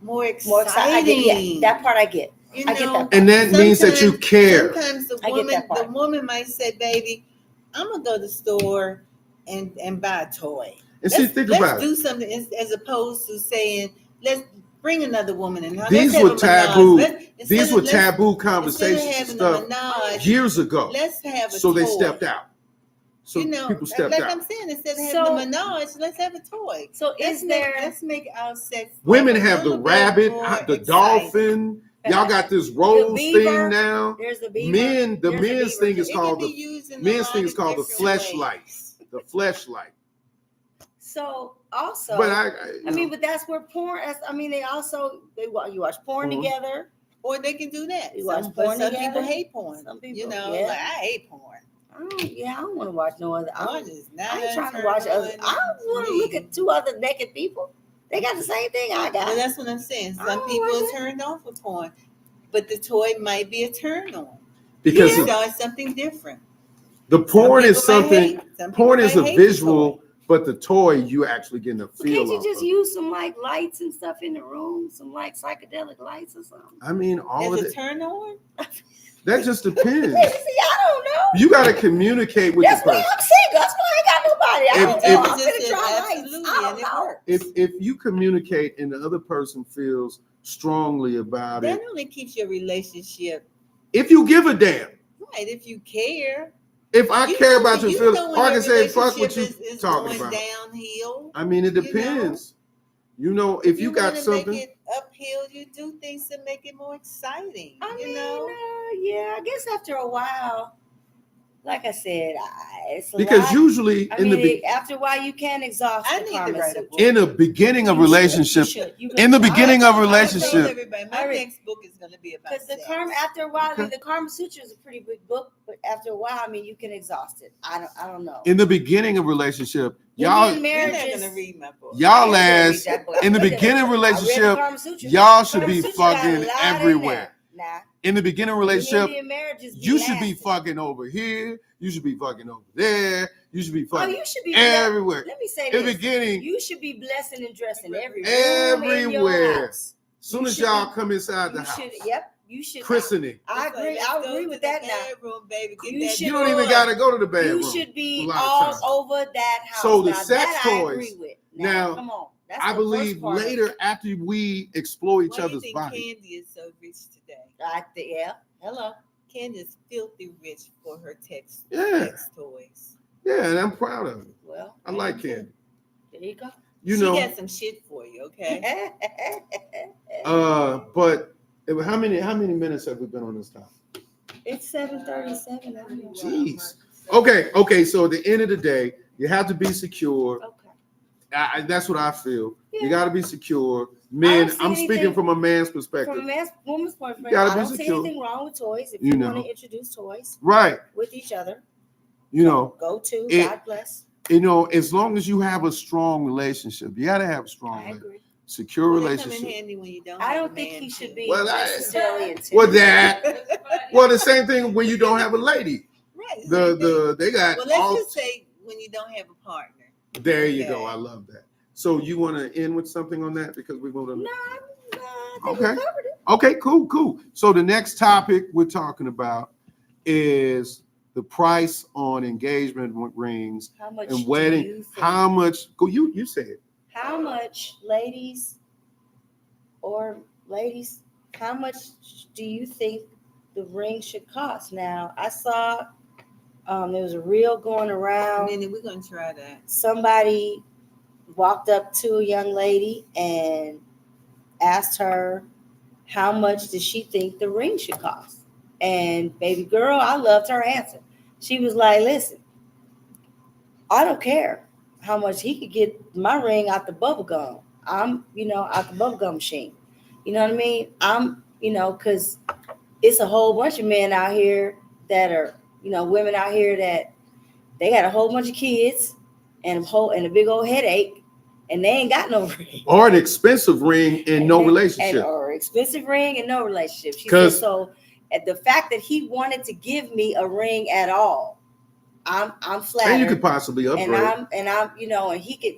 C: more exciting.
D: More exciting. Yeah, that part I get.
C: You
D: I get
C: know,
D: that.
B: And that means that you care.
C: Sometimes the
D: I get that part.
C: woman might say, "Baby, I'm gonna go to the store and buy a toy."
B: And see, think
C: let's
B: about
C: do
B: it.
C: something as opposed to saying, "Let's bring another woman in." Let's
B: These
C: have
B: were
C: a menage.
B: taboo.
C: Instead
B: These
C: of-
B: were
C: let's-
B: taboo
C: instead of
B: conversations and
C: having a
B: stuff
C: menage,
B: years ago.
C: let's have a
B: So they
C: toy.
B: stepped out. So people stepped
C: like
B: out.
C: I'm saying, instead of
D: So-
C: having a menage, let's have a toy.
D: So
C: Let's make our sex.
B: Women
C: a
B: have the
C: little bit
B: rabbit,
C: more
B: the
C: exciting.
B: dolphin. Y'all got this rose
D: beaver.
B: thing now.
D: There's the beaver.
B: The
D: There's
B: men's
D: beaver
B: thing is
C: It
B: called
C: can be
B: the
C: used in a
B: men's
C: lot
B: thing is
C: of
B: called the
C: different
B: fleshlight.
C: ways.
B: The fleshlight.
D: So also,
B: But
D: I mean, but that's where porn. You watch porn
B: Mhm.
D: together.
C: Or they can do that.
D: You watch
C: But
D: porn
C: some
D: together?
C: people hate porn.
D: Some people,
C: you know,
D: yeah.
C: like I hate porn.
D: I don't want to watch no other.
C: Porn is not.
D: I ain't trying to
C: turn
D: watch other.
C: on
D: I don't want to
C: me.
D: look at 2 other naked people. They got the same thing I got.
C: Well, that's what I'm saying.
D: I
C: Some
D: don't
C: people
D: like
C: are turned off with porn, but the toy might be a turn on.
B: because
C: You know, it's something different.
B: the porn is
C: Some people might
B: something.
C: hate- some
B: Porn
C: people
B: is a
C: might hate the
B: visual,
C: toy.
B: but the toy you actually getting a
D: Well,
B: feel
D: can't you
B: of.
D: just use some like lights and stuff in the room? Some like psychedelic lights or something?
B: I mean, all
C: As
B: of
C: a
B: it.
C: turn on?
B: That just depends.
D: See, I don't know.
B: You got to communicate with
D: That's
B: the
D: why
B: person.
D: I'm single. That's why I ain't got nobody. I don't
B: If-
D: know.
B: if-
D: I'm
C: Just
D: finna
C: said
D: try lights.
C: absolutely,
D: I
C: and
D: don't
C: it
D: know.
C: works.
B: If you communicate and the other person feels strongly about
C: That
B: it,
C: only keeps your relationship
B: if you give a damn,
C: right. If you care,
B: If I care about your feelings,
C: know
B: or
C: when
B: I
C: your
B: can say, fuck what
C: relationship
B: you
C: is
B: talking
C: going
B: about.
C: downhill.
B: I mean, it
C: you know?
B: depends. You know, if you got
C: want to
B: something.
C: make it uphill, you do things to make it more exciting.
D: I
C: you
D: mean,
C: know.
D: yeah, I guess after a while, like I said, it's a
B: Because
D: lot.
B: usually
D: I
B: in
D: mean, after a while, you can't exhaust
C: I
D: the
C: need to
D: Kama
C: write a
D: Sutra.
C: book.
B: in the beginning of
D: You should,
B: relationship,
D: you should. You
B: in the
D: can-
B: beginning of
C: I told
B: relationship,
C: everybody, my
D: I read-
C: next book is going to be about
D: Because the
C: sex.
D: karma, after a while, I mean,
B: Okay.
D: the Kama Sutra is a pretty big book, but after a while, I mean, you can exhaust it. I don't know.
B: in the beginning of relationship, y'all,
D: Indian
C: You're not
D: marriages.
C: going to read my book.
B: y'all
D: I am gonna read
B: ass
D: that book.
B: in the
D: I read that
B: beginning
D: book.
B: relationship,
D: I read the Kama Sutra.
B: y'all should
D: Kama
B: be
D: Sutra got a
B: fucking
D: lot in
B: everywhere.
D: there. Nah,
B: In the beginning
D: the
B: relationship,
D: Indian marriages
B: you should be
D: lasting.
B: fucking over here. You should be fucking over there. You should be
D: Oh,
B: fucking
D: you should be
B: everywhere.
D: Let me say
B: In the
D: this.
B: beginning,
D: You should be blessing and dressing every room in your
B: everywhere.
D: house.
B: Soon
D: You
B: as
D: should
B: y'all
D: be-
B: come inside the
D: You
B: house,
D: should. Yep. You should.
B: christening.
D: I
C: It's like,
D: agree.
C: let's
D: I
C: go
D: agree
C: to
D: with
C: the
D: that now.
C: bedroom, baby. Get
D: You
C: that
D: should-
B: You don't even
C: toy.
B: got to go to the bedroom.
D: You should
B: a
D: be
B: lot of
D: all
B: times.
D: over that house.
B: So the
D: now,
B: sex
D: that I
B: toys-
D: agree with.
B: now,
D: Come on. That's
B: I
D: the
B: believe
D: first part of it.
B: later after we explore each
C: Why do you
B: other's
C: think
B: body.
C: Candy is so rich today?
D: Yeah. Hello.
C: Candy is filthy rich for her sex toys.
B: Yeah, and I'm proud of it.
D: Well,
B: I like Candy.
D: There you go.
B: You
C: she
B: know,
C: got some shit for you, okay?
B: but how many minutes have we been on this topic?
D: It's 7:37.
B: Jeez. Okay. So at the end of the day, you have to be secure.
D: Okay.
B: That's what I feel.
D: Yeah.
B: You got to be secure. Men,
D: see
B: I'm speaking
D: anything-
B: from a man's perspective.
D: From a woman's point of view,
B: gotta
D: I
B: be
D: don't see
B: secure.
D: anything wrong with toys. If
B: You
D: you
B: know.
D: want to introduce toys
B: Right.
D: with each other,
B: You know,
D: go to.
B: It-
D: God bless.
B: as long as you have a strong relationship, you got to have a strong,
D: I agree.
B: secure
C: Well, they come in
B: relationship.
C: handy when you don't.
D: I
C: have
D: don't
C: a
D: think
C: man
D: he should
C: too.
D: be
B: Well,
D: necessarily
B: Well,
D: intimidated.
B: the same thing when you don't have a lady.
C: Right.
B: They got
C: Well, let's
B: all.
C: just say when you don't have a partner.
B: There you
C: Okay.
B: go. I love that. So you want to end with something on that because we want to.
D: No, I think we
B: Okay.
D: covered it.
B: Okay, cool. So the next topic we're talking about is the price on engagement rings
D: How much
B: and
D: do
B: wedding.
D: you think?
B: How much? Go. You say it.
D: How much, ladies, how much do you think the ring should cost? Now, I saw there was a reel going
C: I
D: around.
C: mean, we're gonna try that.
D: Somebody walked up to a young lady and asked her how much did she think the ring should cost. And baby girl, I loved her answer. She was like, listen, I don't care how much he could get my ring out the bubble gum. I'm, out the bubble gum machine. You know what I mean? Because it's a whole bunch of men out here that are, women out here that they got a whole bunch of kids and a big old headache, and they ain't got no ring.
B: Or an expensive ring and no relationship.
D: Or expensive ring and no relationship. She said,
B: 'Cause-
D: so at the fact that he wanted to give me a ring at all, I'm flattered.
B: And you could possibly upgrade.
D: and I'm and he could,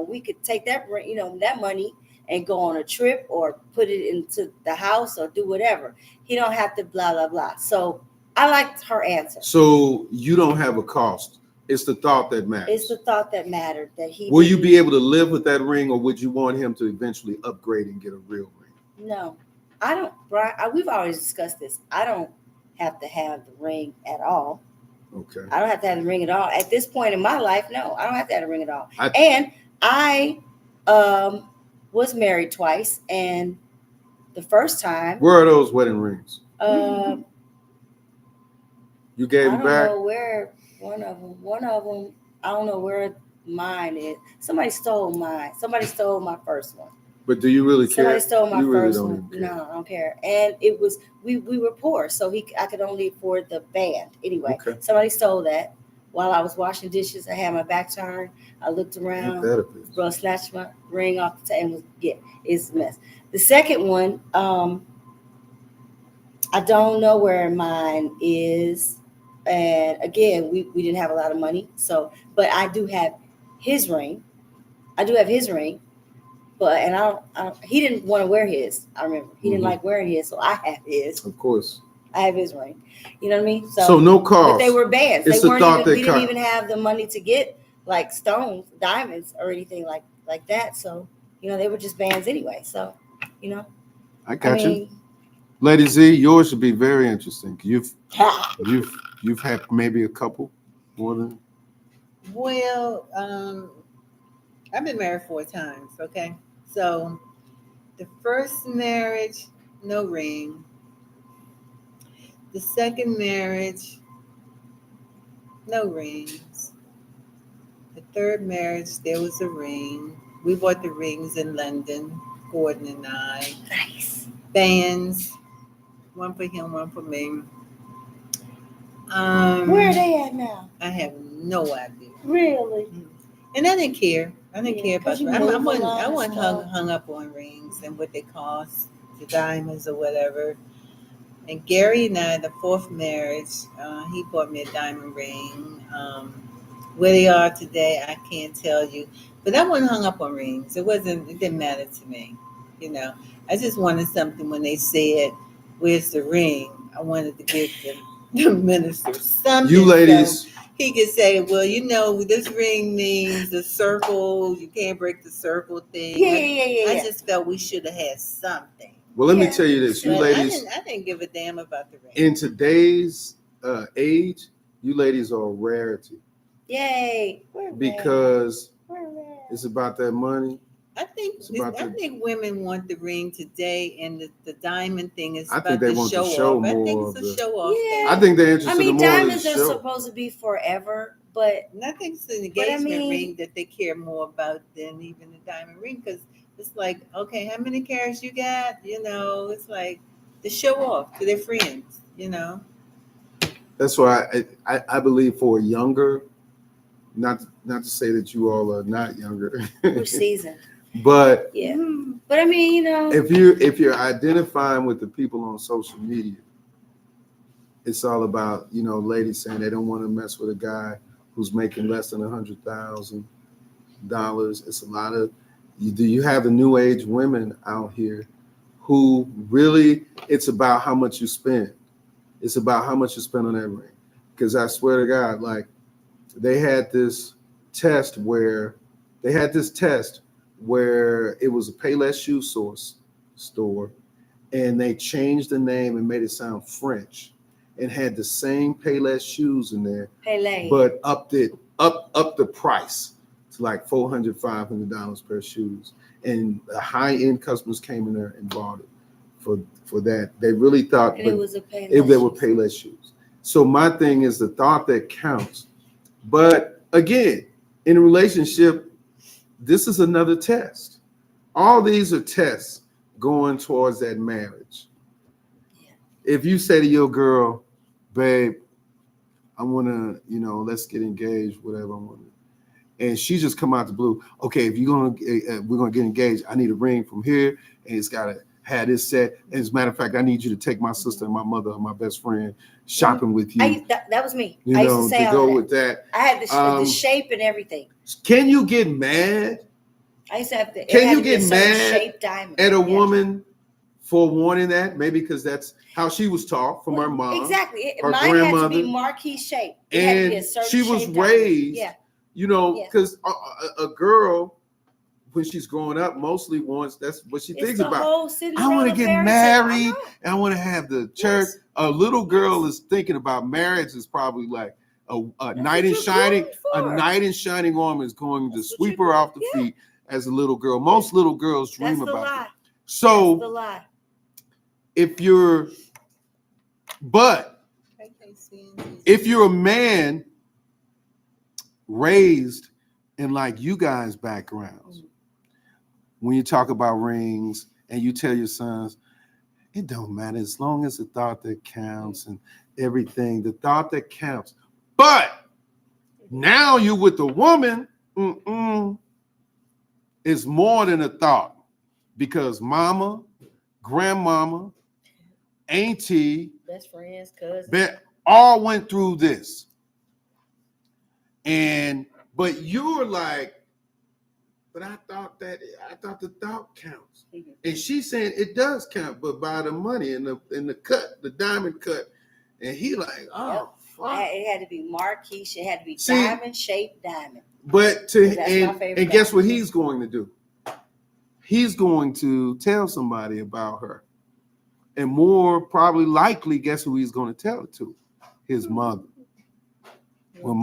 D: we could take that ring, that money and go on a trip or put it into the house or do whatever. He don't have to blah blah blah. So I liked her answer.
B: So you don't have a cost. It's the thought that matters.
D: It's the thought that mattered. That he
B: Will you be able to live with that ring, or would you want him to eventually upgrade and get a real ring?
D: No, I don't. Brian, we've always discussed this. I don't have to have the ring at all.
B: Okay.
D: I don't have to have the ring at all. At this point in my life, no, I don't have to have the ring at all.
B: I-
D: And I was married twice, and the first time,
B: Where are those wedding rings? You
D: I
B: gave
D: don't
B: them back?
D: know where one of them, I don't know where mine is. Somebody stole mine. Somebody stole my first one.
B: But do you really care?
D: Somebody stole my
B: You really
D: first
B: don't
D: one.
B: even care.
D: No, I don't care. And it was we were poor, so I could only afford the band. Anyway,
B: Okay.
D: somebody stole that while I was washing dishes. I had my back turned. I looked
B: Ain't
D: around.
B: that a bitch?
D: Bro snatched my ring off the table. It's a mess. The second one, I don't know where mine is. And again, we didn't have a lot of money. But I do have his ring. But he didn't want to wear his. I remember he didn't
B: Mhm.
D: like wearing his, so I have his.
B: Of course.
D: I have his ring. You know what I mean?
B: So no cost.
D: But they were bands.
B: It's
D: They
B: the
D: weren't
B: thought
D: even.
B: that
D: We didn't
B: counts.
D: even have the money to get like stones, diamonds, or anything like that. So they were just bands anyway. So
B: I got you. Lady Z, yours should be very interesting. You've You've had maybe a couple more than.
C: Well, I've been married 4 times. Okay, so the first marriage, no ring. The second marriage, no rings. The third marriage, there was a ring. We bought the rings in London, Gordon and I.
D: Nice.
C: Bands, one for him, one for me.
D: Where are they at now?
C: I have no idea.
D: Really?
C: And I didn't care. I didn't
D: Yeah,
C: care about
D: 'cause you
C: I
D: move a
C: wasn't,
D: lot
C: I
D: and
C: wasn't
D: stuff.
C: hung up on rings and what they cost, the diamonds or whatever. And Gary and I, the fourth marriage, he bought me a diamond ring. Where they are today, I can't tell you. But I wasn't hung up on rings. It didn't matter to me. You know, I just wanted something when they said, "Where's the ring?" I wanted to give the minister something.
B: You ladies,
C: So he could say, "Well, you know, this ring means a circle. You can't break the circle thing."
D: Yeah.
C: I just felt we should have had something.
B: well, let me
D: Yeah.
B: tell you this. You
C: But
B: ladies,
C: I didn't give a damn about the ring.
B: in today's age, you ladies are a rarity
D: Yay. We're rare.
B: because
D: We're rare.
B: it's about that money.
C: I think
B: It's about
C: I
B: the-
C: think women want the ring today, and the diamond thing is
B: I
C: about
B: think they
C: the
B: want to
C: show
B: show
C: off. I think
B: more
C: it's
B: of
C: a
B: the-
C: show off.
D: Yeah.
B: I think they're interested
D: I mean,
B: in more
D: diamonds
B: of
D: are
B: the show.
D: supposed to be forever, but
C: And I think it's an
D: But I
C: engagement
D: mean-
C: ring that they care more about than even the diamond ring, because it's like, okay, how many carats you got? You know, it's like the show off to their friends. You know,
B: That's why I believe for a younger, not to say that you all are not younger,
D: we're seasoned.
B: but
D: Yeah. But I mean, you know,
B: if you're identifying with the people on social media, it's all about, you know, ladies saying they don't want to mess with a guy who's making less than $100,000. It's a lot of you have the new age women out here who really, it's about how much you spend. It's about how much you spend on that ring. Because I swear to God, like they had this test where it was a Payless shoe store, and they changed the name and made it sound French, and had the same Payless shoes in there,
D: Pele.
B: but upped the price to like $400, $500 per shoes. And the high end customers came in there and bought it for that. They really thought
D: and it was a Pele.
B: if they were Payless shoes. So my thing is the thought that counts. But again, in a relationship, this is another test. All these are tests going towards that marriage.
D: Yeah.
B: If you say to your girl, babe, I want to, you know, let's get engaged, whatever I want to. And she just come out the blue. Okay, if we're gonna get engaged, I need a ring from here, and it's gotta have this set. And as a matter of fact, I need you to take my sister and my mother and my best friend shopping with you.
D: That was me.
B: You
D: I used
B: know,
D: to say
B: to
D: all
B: go
D: that.
B: with that.
D: I had the
B: Um,
D: shape and everything.
B: Can you get mad
D: I used to have to.
B: Can
D: it had
B: you
D: to be a
B: get
D: certain
B: mad
D: shape diamond.
B: at a
D: Yeah.
B: woman for wanting that? Maybe because that's how she was taught from her mom.
D: Exactly.
B: her
D: Mine had to
B: grandmother,
D: be marquee shape. It had to be a
B: And
D: certain
B: she was
D: shape diamond.
B: raised,
D: Yeah.
B: you know,
D: Yeah.
B: because a girl, when she's growing up, mostly wants, that's what she
D: It's
B: thinks
D: the
B: about.
D: whole
B: I
D: Cinderella
B: want to get
D: fairy tale. I
B: married.
D: know.
B: And I want to have the church.
D: Yes.
B: A little girl
D: Yes.
B: is thinking about marriage is probably like a
D: That's
B: knight
D: what
B: in
D: you're
B: shining.
D: growing
B: A
D: for.
B: knight in shining armor is going to
D: That's what
B: sweep
D: you're
B: her off the
D: yeah.
B: feet as a little girl. Most little girls dream
D: That's the
B: about
D: lie.
B: that.
D: That's the
B: So
D: lie.
B: if you're a man raised in like you guys' backgrounds, when you talk about rings and you tell your sons, it don't matter as long as the thought that counts and everything, the thought that counts. But now you with the woman, it's more than a thought, because mama, grandmama, auntie,
D: Best friends, cousins.
B: all went through this. But you're like, but I thought the thought counts.
D: Mhm.
B: And she's saying it does count, but by the money and the cut, the diamond cut. And he like, oh fuck.
D: It had to be marquee. It had to be
B: See,
D: diamond shaped diamond.
B: But
D: That's my favorite
B: and guess what
D: diamond.
B: he's going to do? He's going to tell somebody about her. And more probably likely, guess who he's going to tell it to? His mother. Well,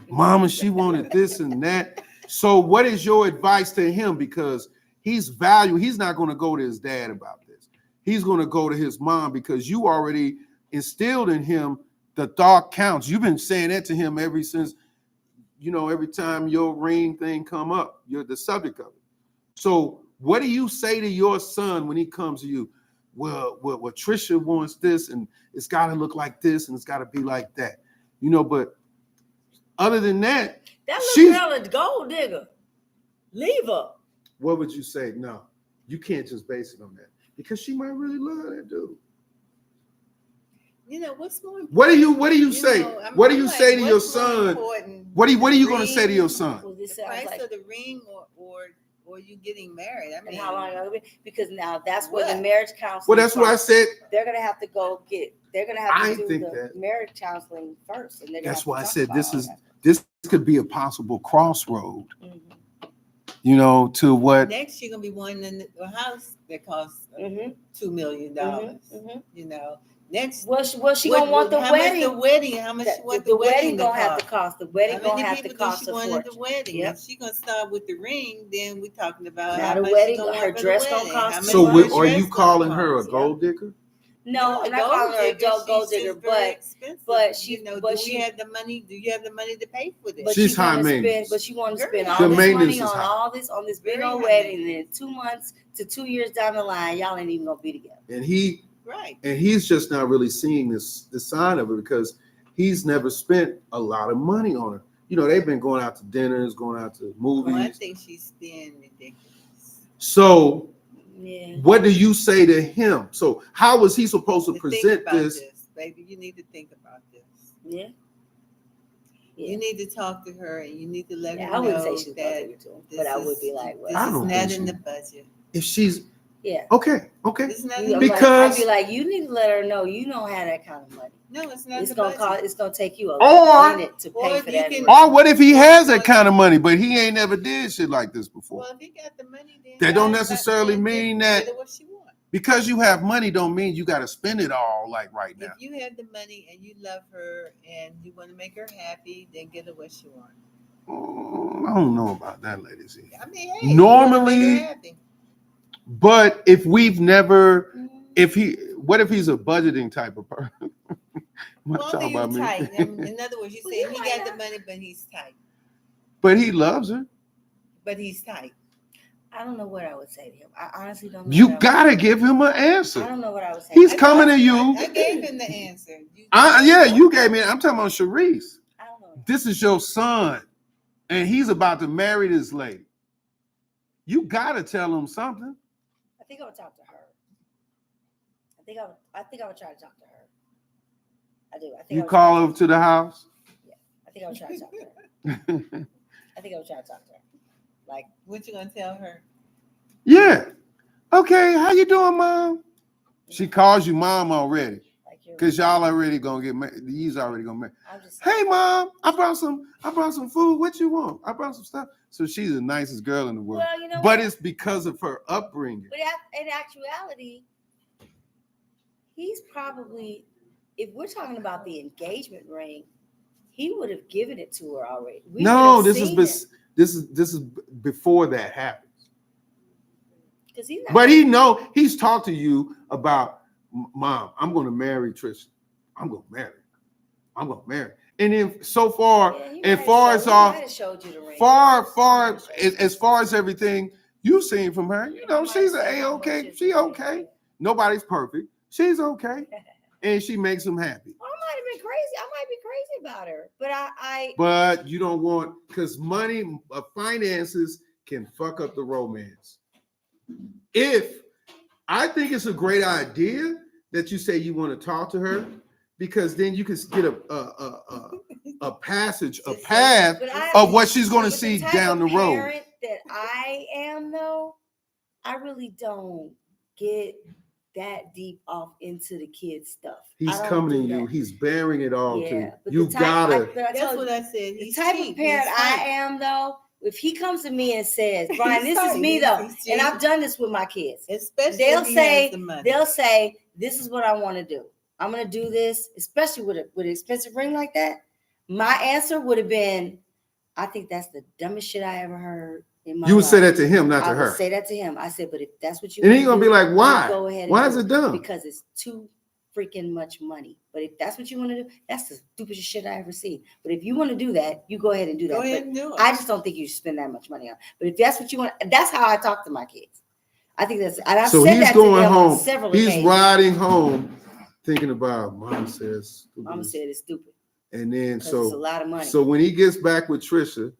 B: mama, she wanted this and that. So what is your advice to him? Because he's not going to go to his dad about this. He's going to go to his mom because you already instilled in him the thought counts. You've been saying that to him ever since, every time your ring thing come up, you're the subject of it. So what do you say to your son when he comes to you? Well, Trisha wants this and it's got to look like this and it's got to be like that, but other than that,
D: that little girl is gold digger. Leave her.
B: What would you say? No, you can't just base it on that because she might really love that dude.
C: What's more important?
B: What do you say? What do you say to your son? What are you going to say to your son?
C: Well, the price of the ring or you getting married. I mean,
D: how long it'll be? Because now that's where the marriage counseling.
B: Well, that's what I said.
D: They're gonna have to They're gonna have to do the marriage counseling first, and
B: that's why I said this could be a possible crossroad. Mm-hmm. To what?
C: Next, you're gonna be wanting a house that costs $2 million. Next,
D: what she gonna want the wedding?
C: The wedding? How much?
D: The wedding gonna have to cost. The wedding gonna have to cost a fortune.
C: The wedding. Yep. If she gonna start with the ring, then we're talking about
D: how much wedding. Her dress gonna cost.
B: So, are you calling her a gold digger?
D: No, I'm not calling her a gold digger, but she.
C: But she had the money. Do you have the money to pay for this?
B: She's high maintenance.
D: But she wanted to spend all this money on this big old wedding, and then 2 months to 2 years down the line, y'all ain't even gonna be together.
B: And he's just not really seeing the sign of it because he's never spent a lot of money on her. They've been going out to dinners, going out to movies.
C: Well, I think she's being ridiculous.
B: So, what do you say to him? So, how was he supposed to present this?
C: Baby, you need to think about this.
D: Yeah.
C: You need to talk to her and you need to let her know.
D: I wouldn't say she's that, but I would be like,
C: well, this is not in the budget.
B: If she's
D: yeah.
B: Okay.
D: Because I'd be like, you need to let her know you don't have that kind of money.
C: No, it's not.
D: It's gonna take you a minute to pay for that.
B: Or what if he has that kind of money, but he ain't never did shit like this before?
C: Well, if he got the money, then
B: that don't necessarily mean that
C: what she wants.
B: Because you have money don't mean you got to spend it all like right now.
C: If you have the money and you love her and you want to make her happy, then get her what she wants.
B: I don't know about that, ladies.
C: I mean, hey,
B: normally. But if we've never, what if he's a budgeting type of person?
C: Tight. In other words, you say he got the money, but he's tight.
B: But he loves her.
C: But he's tight.
D: I don't know what I would say to him. I honestly don't know.
B: You gotta give him an answer.
D: I don't know what I would say.
B: He's coming to you.
C: I gave him the answer.
B: You gave me. I'm talking about Sharice.
D: I don't know.
B: This is your son, and he's about to marry this lady. You gotta tell him something.
D: I think I would talk to her. I think I would try to talk to her. I do.
B: You call her to the house?
D: Yeah. I think I would try to talk to her. Like,
C: what you gonna tell her?
B: Yeah. Okay, how you doing, Mom? She calls you Mom already. Because y'all already gonna get married. He's already gonna marry. Hey, Mom, I brought some food. What you want? I brought some stuff. So she's the nicest girl in the world.
D: Well,
B: but it's because of her upbringing.
D: But in actuality, he's probably, if we're talking about the engagement ring, he would have given it to her already.
B: This is before that happens.
D: But
B: he's talked to you about, Mom, I'm going to marry Trisha. I'm going to marry. And then so far, as far as everything you've seen from her, she's okay. She okay. Nobody's perfect. She's okay. And she makes him happy.
D: I might have been crazy. I might be crazy about her. But
B: But you don't want, because money, finances can fuck up the romance. I think it's a great idea that you say you want to talk to her, because then you can get a path of what she's going to see down the road.
D: Parent that I am, though, I really don't get that deep off into the kids' stuff.
B: He's coming to you. He's bearing it all to you.
C: You gotta. That's what I said.
D: The type of parent I am, though, if he comes to me and says, Brian, this is me, though, and I've done this with my kids.
C: Especially
D: they'll say, this is what I want to do. I'm going to do this, especially with an expensive ring like that. My answer would have been, I think that's the dumbest shit I ever heard in my
B: You would
D: life.
B: say that to him, not to
D: I
B: her.
D: would say that to him. I said, but if that's what you
B: And
D: want
B: he's
D: to
B: gonna
D: do,
B: be like,
D: you
B: why?
D: go ahead and
B: Why
D: do
B: is it dumb?
D: Because it's too freaking much money. But if that's what you want to do, that's the stupidest shit I ever seen. But if you want to do that, you go ahead and do that.
C: Go ahead
D: But
C: and do it.
D: I just don't think you should spend that much money on. But if that's what you want, that's how I talk to my kids. I think that's, and I've
B: So
D: said
B: he's
D: that to
B: going
D: them on
B: home.
D: several
B: He's
D: occasions.
B: riding home, thinking about Mama says.
D: Mama said it's stupid.
B: And then
D: Because it's a
B: so
D: lot of money.
B: so when he gets back with Trisha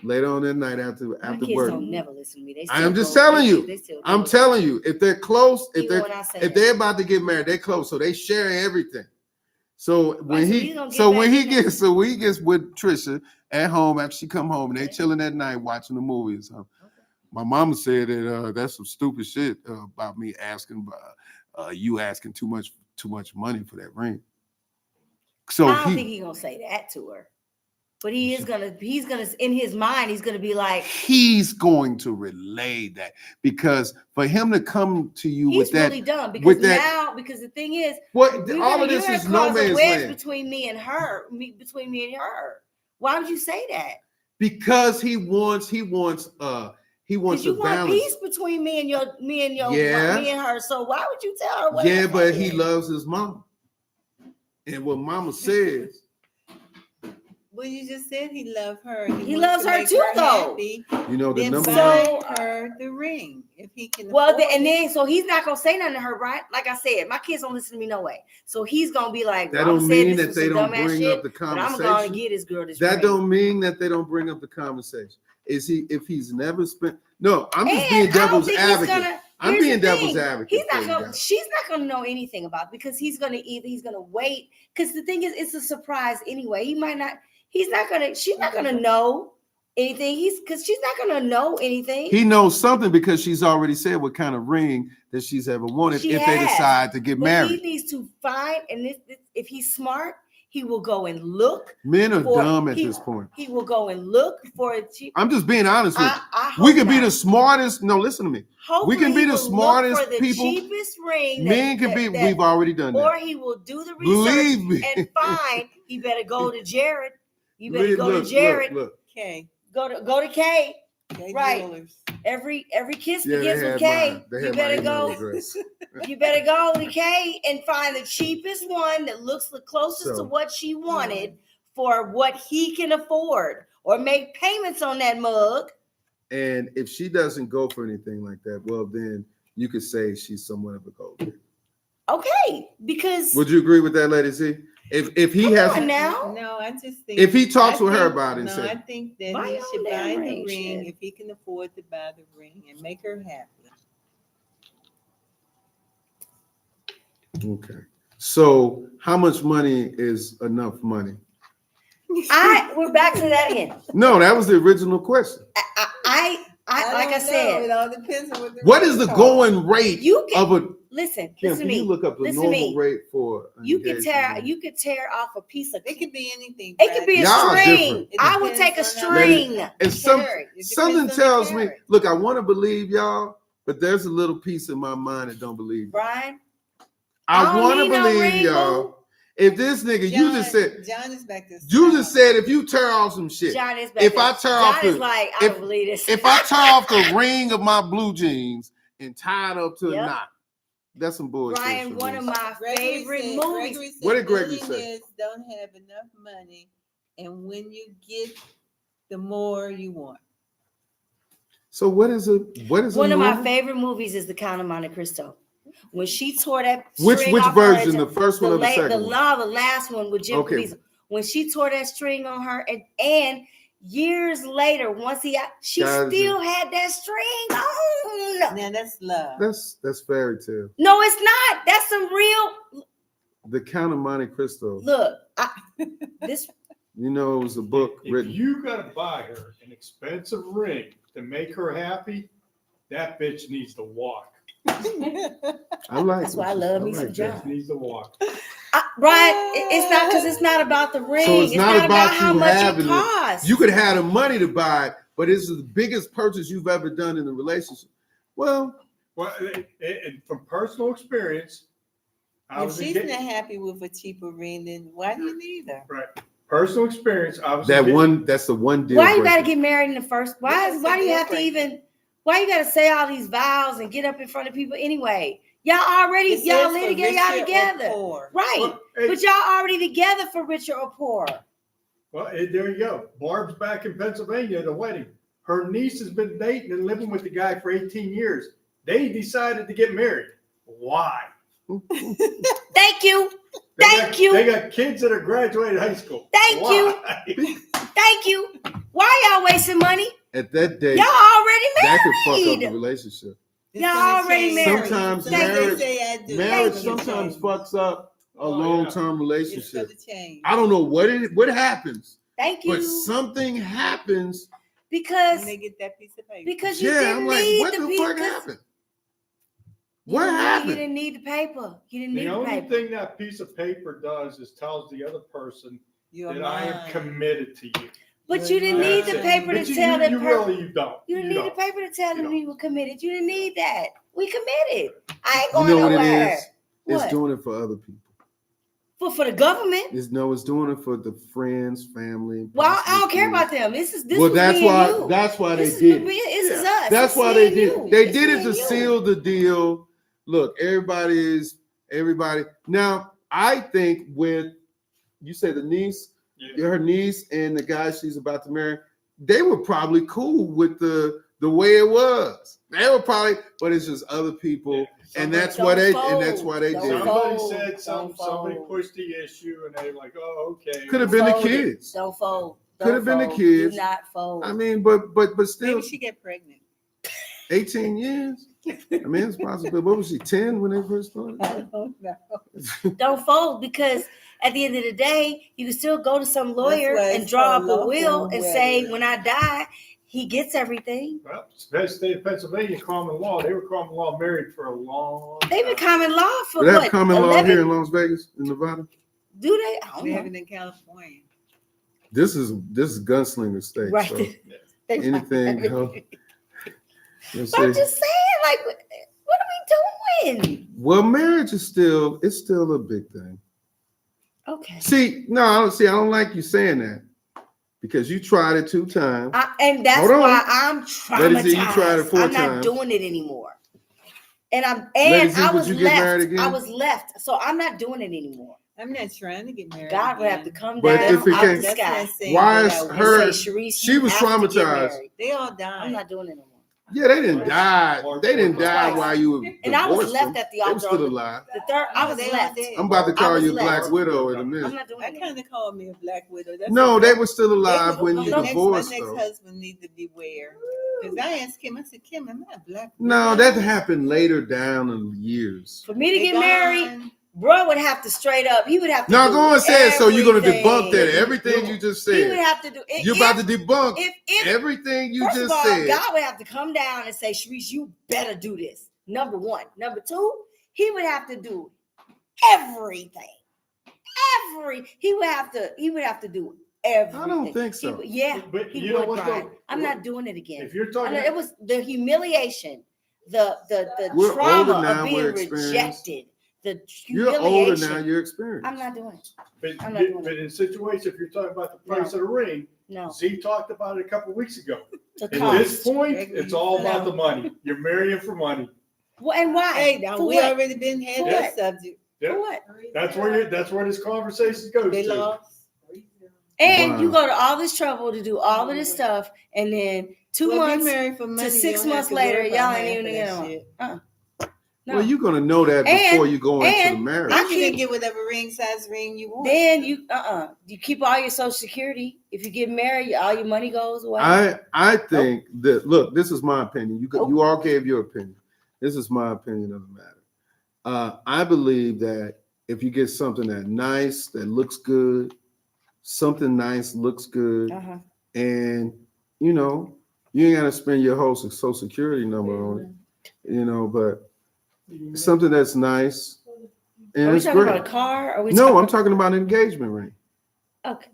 B: later on that night after
D: My kids
B: work,
D: don't never listen to me. They
B: I am
D: still
B: just
D: go-
B: telling
D: they-
B: you.
D: they still
B: I'm
D: go-
B: telling you, if they're close, if
D: Even when I say
B: if
D: that.
B: they're about to get married, they're close, so they share everything. So when
D: so
B: he
D: he's gonna get
B: so
D: back
B: when he
D: in there.
B: gets with Trisha at home after she come home and they chilling that night watching the movies. My mama said that that's some stupid shit about me asking you asking too much money for that ring. So
D: I don't think he's gonna say that to her. But he's gonna in his mind, he's gonna be like,
B: he's going to relay that because for him to come to you
D: he's
B: with that
D: really dumb because
B: with that-
D: now, because the thing is,
B: what
D: you're
B: all
D: gonna-
B: of this
D: you're
B: is
D: gonna
B: no
D: cause a
B: man's
D: wedge
B: land
D: between me and her. Why would you say that?
B: because he wants
D: Because
B: a
D: you want
B: balance.
D: peace between me and
B: Yeah.
D: me and her. So why would you tell her what
B: Yeah,
D: I'm
B: but
D: saying?
B: he loves his mama. And what mama says,
C: Well, you just said he loved her.
D: He
C: wants
D: loves
C: to
D: her
C: make
D: too, though.
C: happy.
B: you know, the
C: Then
B: number
C: buy
B: one.
C: her the ring if he can.
D: Well,
C: afford
D: and
C: it.
D: then so he's not gonna say nothing to her, right? Like I said, my kids don't listen to me no way. So he's gonna be like,
B: That
D: well,
B: don't
D: I'm saying
B: mean
D: this
B: that
D: was
B: they
D: some
B: don't
D: dumbass
B: bring
D: shit,
B: up the
D: but I'm gonna
B: conversation.
D: get this girl this
B: That
D: ring.
B: don't mean that they don't bring up the conversation. Is he if he's never spent? No, I'm just
D: And
B: being
D: I don't
B: devil's
D: think he's
B: advocate.
D: gonna-
B: I'm
D: here's
B: being
D: the
B: devil's
D: thing.
B: advocate.
D: He's not
B: for you
D: gonna.
B: guys.
D: She's not gonna know anything about it because he's gonna wait. Because the thing is, it's a surprise anyway. He might not. He's not gonna. She's not gonna know anything. Because she's not gonna know anything.
B: He knows something because she's already said what kind of ring that she's ever wanted
D: She
B: if they
D: has,
B: decide to get
D: But
B: married.
D: he needs to find, and if he's smart, he will go and look.
B: Men are
D: for-
B: dumb at
D: he-
B: this point.
D: He will go and look for a cheap.
B: I'm just being honest with you.
D: I
B: We
D: hope
B: can be
D: not.
B: the smartest. No, listen to me.
D: Hopefully
B: can be
D: he
B: the
D: will look
B: smartest
D: for the
B: people.
D: cheapest ring.
B: Men can be. We've already done
D: Or
B: that.
D: he will do the research
B: Believe me.
D: and find. You better go to Jared. You better go
B: Look,
D: to Jared.
B: Look.
C: Okay.
D: Go to Kay.
C: Kay
D: Right.
C: Jewelers.
D: Every kiss
B: Yeah,
D: begins
B: they
D: with
B: had
D: Kay.
B: mine. They
D: You
B: had
D: better
B: my email
D: go.
B: address.
D: You better go to Kay and find the cheapest one that looks the closest
B: So-
D: to what she wanted for what he can afford, or make payments on that mug.
B: And if she doesn't go for anything like that, well, then you could say she's somewhat of a gold digger.
D: Okay, because
B: Would you agree with that, Lady Z? If he
D: come
B: has,
D: on now.
C: No, I just think
B: if he talks
C: I
B: with her
C: think-
B: about it and
C: no,
B: said,
C: I think that
D: Buy
C: he
D: your
C: should
D: own
C: buy
D: damn
C: the
D: ring,
C: ring
D: shit.
C: if he can afford to buy the ring and make her happy.
B: okay. So how much money is enough money?
D: We're back to that again.
B: No, that was the original question.
D: I like I
C: don't know.
D: said,
C: it all depends on what the
B: What
C: ring
B: is the
C: costs.
B: going rate
D: you can
B: of a
D: listen.
B: Kim,
D: Listen to
B: can you
D: me.
B: look up the
D: Listen to
B: normal
D: me.
B: rate for an
D: You could
B: engagement ring?
D: tear off a piece of.
C: It could be anything.
D: It could be a
B: Y'all are
D: string.
B: different.
C: It
D: I would take a
C: depends on how
D: string.
C: many
B: And some
C: carat. It depends
B: something
C: on the
B: tells me,
C: carat.
B: look, I want to believe y'all, but there's a little piece in my mind that don't believe.
D: Brian,
B: I
D: don't
B: want to
D: need no
B: believe
D: ring,
B: y'all.
D: boo.
B: If this nigga, you just said,
C: John is back this.
B: you just said, if you tear off some shit,
D: John is back
B: If
D: there.
B: I tear
D: John
B: off
D: is
B: the-
D: like, I
B: if-
D: don't believe this.
B: if I tear off the ring of my blue jeans and tie it up to a
D: Yep.
B: knot, that's some bullshit.
D: Brian,
B: for
D: one
B: me.
D: of my favorite movies.
B: What did Gregory say?
C: Millionaires don't have enough money, and when you get, the more you want.
B: So what is it? What is
D: One
B: a
D: of my
B: movie?
D: favorite movies is The Count of Monte Cristo. When she tore that
B: Which
D: string
B: which
D: off her
B: version? The first one or the second one?
D: the last one with Jim
B: Okay.
D: Caviezel. When she tore that string on her, and years later, once she
B: Guys,
D: still had that string on.
C: Now that's love.
B: That's fairy tale.
D: No, it's not. That's some real.
B: The Count of Monte Cristo.
D: Look, this.
B: You know, it was a book
E: If
B: written.
E: you gotta buy her an expensive ring to make her happy, that bitch needs to walk.
B: I like.
D: That's why I love me some
B: that.
D: John.
E: Bitch needs to walk.
D: Brian, it's not because it's not about the ring.
B: So it's not about
D: how
B: you
D: much
B: having
D: it
B: it.
D: costs.
B: You could have the money to buy it, but it's the biggest purchase you've ever done in a relationship. Well,
E: Well, and from personal experience, I
C: If
E: was
C: she's
E: engaged.
C: not happy with a cheaper ring, then why do you need her?
E: Right. personal experience. Obviously,
B: That's the one deal.
D: Why you gotta
B: breaker.
D: get married in the first? Why
C: That's
D: do you
C: a
D: have to
C: deal
D: even? Why you gotta say all these vows and get up in front of people anyway? Y'all already
C: It
D: y'all
C: says
D: live
C: for
D: together, y'all
C: richer or
D: together,
C: poor.
D: right?
E: Well, hey,
D: But y'all already together for richer or poor.
E: there you go. Barb's back in Pennsylvania at a wedding. Her niece has been dating and living with the guy for 18 years. They decided to get married. Why?
D: Thank you,
E: They
D: Thank
E: got,
D: you.
E: They got kids that are graduating high school.
D: Thank
E: Why?
D: you, thank you. Why y'all wasting money?
B: At that date,
D: Y'all already
B: that could fuck up
D: married.
B: the relationship.
C: It's
D: Y'all
C: gonna
D: already
C: change.
D: married.
B: Sometimes
C: Sometimes they
B: marriage-
C: say I do.
B: Marriage
C: It's gonna
B: sometimes
C: change.
B: fucks up a
E: Oh, yeah.
B: long-term
C: It's
B: relationship.
C: gonna change.
B: I don't know what happens,
D: Thank you.
B: but something happens.
D: because
C: When they get that piece of paper.
D: because you
B: Yeah,
D: didn't
B: I'm like,
D: need
B: what
D: the
B: the
D: piece.
B: fuck happened? What
D: You
B: happened?
D: didn't need the paper. You didn't need
E: The
D: the
E: only
D: paper.
E: thing that piece of paper does is tells the other person
C: You're
E: that I am
C: mine.
E: committed to you.
D: But you didn't need
E: That's
D: the
E: it.
D: paper
E: But
D: to
E: you,
D: tell
E: you,
D: that
E: you
D: person.
E: really you don't.
D: You didn't need
E: don't.
D: the paper to tell them
E: You
D: you were committed. You didn't need that. We committed. I ain't
B: You
D: going
B: know what it
D: nowhere.
B: is? It's
D: What?
B: doing it for other people.
D: For the government?
B: It's doing it for the friends, family.
D: Well, I
B: possibly
D: don't care
B: kids.
D: about them. This
B: Well,
D: was
B: that's
D: me
B: why.
D: and you.
B: That's why
D: This
B: they
D: is
B: did. it.
D: this is us.
B: That's
D: It's
B: why
D: me
B: they
D: and
B: did.
D: you.
B: They
D: It's
B: did
D: me
B: it to
D: and you.
B: seal the deal. Look, everybody. Now, I think with you say the niece,
E: Yeah.
B: her niece and the guy she's about to marry, they were probably cool with the way it was. They were probably, but it's just other people, and that's
D: Don't
B: why they
D: fold.
B: did
D: Don't
B: it.
E: Somebody
D: fold.
E: said
D: Don't
E: something. Somebody
D: fold.
E: pushed the issue, and they like, oh, okay.
B: Could have been the
D: Fold it.
B: kids.
D: Don't fold.
B: Could have been the kids.
D: Do not fold.
B: I mean, but still,
C: Maybe she get pregnant.
B: 18 years. I mean, it's possible. What was she, 10 when they first started?
C: I don't know.
D: Don't fold because at the end of the day, you can still go to some lawyer
C: why
D: and
C: it's
D: draw up
C: called
D: a will
C: lawful
D: and say,
C: wedding.
D: when I die, he gets everything.
E: Well, state of Pennsylvania, common law. They were common law married for a long time.
D: They've been common law for
B: Do they have
D: what?
B: common law
D: 11?
B: here in Las Vegas, in Nevada?
D: Do they? I
C: We
D: don't
C: have
D: know.
C: it in California.
B: This is gunslinger state.
D: Right.
B: So
D: They-
B: anything else? Let's
D: But I'm
B: see.
D: just saying, like, what are we doing?
B: Well, marriage is still a big thing.
D: Okay.
B: See, no, I don't like you saying that because you tried it 2 times.
D: And that's
B: Hold on.
D: why I'm traumatized.
B: Lady Z, you tried it 4
D: I'm not
B: times.
D: doing it anymore. And
B: Lady Z,
D: I
B: would
D: was
B: you get married
D: left.
B: again?
D: I was left. So I'm not doing it anymore.
C: I'm not trying to get married.
D: God would have to
C: again.
D: come
B: But
D: down
B: if it
D: out
B: came-
D: the
C: That's
D: sky
C: not saying
B: Why
C: that
B: is
C: I would.
D: and
B: her-
D: say, Sharice,
B: she
D: you
B: was
D: have to get
B: traumatized.
D: married.
C: They all
D: I'm
C: died.
D: not doing it anymore.
B: Yeah, they didn't die. They didn't die
D: Twice.
B: while you were
D: And I was
B: divorced
D: left
B: them.
D: at the
B: They were
D: altar.
B: still alive.
D: The third, I was
C: They all
D: left.
C: dead.
B: I'm about to
D: I
B: call
D: was
B: you
D: left.
B: Black Widow in a
D: I'm
B: minute.
D: not doing
C: I
D: it
C: kind
D: anymore.
C: of called me a black widow. That's
B: No,
C: okay.
B: they were still alive when you
C: The next-
B: divorced,
C: My
B: though.
C: ex-husband need to beware. Because I asked Kim, I said, Kim, am I a black widow?
B: No, that happened later down in the years.
D: For me to
C: They
D: get married,
C: gone.
D: bro would have to straight up. He would have to.
B: Now
D: do
B: go and say it. So you're gonna debunk that
D: everything.
B: everything you just
D: He would
B: said.
D: have to do.
B: You're about to debunk
D: If
B: everything you
D: first
B: just
D: of all,
B: said.
D: God would have to come down and say, Sharice, you better do this. Number one. Number two, he would have to do everything. He would have to do everything.
B: I don't think so.
D: Yeah,
E: But
D: he
E: you know
D: would,
E: what,
D: Brian.
E: though?
D: I'm not doing it again.
E: If you're talking,
D: It was the humiliation, the
B: We're
D: trauma
B: older now,
D: of
B: we're
D: being
B: experienced.
D: rejected, the
B: You're
D: humiliation.
B: older now. You're experienced.
D: I'm not doing it.
E: but,
D: I'm not doing
E: but in a situation, if you're talking about the price of the ring,
D: No.
E: Z talked about it a couple weeks ago.
D: The
E: At
D: cost.
E: this point, it's all about
D: No.
E: the money. You're marrying for money.
D: Well, and why?
C: Hey, now
D: For
C: we
D: what?
C: already been had
D: For
C: that
D: what?
C: subject.
E: Yeah.
D: For what?
E: That's where this conversation goes
C: They
E: to.
C: lost.
D: And
B: Wow.
D: you go to all this trouble to do all of this stuff, and then 2
C: Well, if you
D: months
C: married for money,
D: to
C: you
D: 6
C: don't have
D: months
C: to
D: later,
C: worry
D: y'all
C: about
D: ain't
C: half
D: even
C: of
D: get
C: that
D: on.
C: shit.
D: No.
B: Well, you're gonna know that before
D: And-
B: you go into the
D: and
B: marriage.
D: I
C: You
D: keep-
C: can get whatever ring size ring you want.
D: Then you keep all your Social Security. If you get married, all your money goes away.
B: I think that look, this is my opinion. You all gave your opinion. This is my opinion of the matter. I believe that if you get something that nice, that looks good, something nice looks good,
D: Uh-huh.
B: and you ain't gotta spend your whole Social Security number on it, but something that's nice and
D: Are we
B: it's
D: talking
B: great.
D: about a car? Or are we
B: No, I'm talking about an engagement ring.
D: Okay.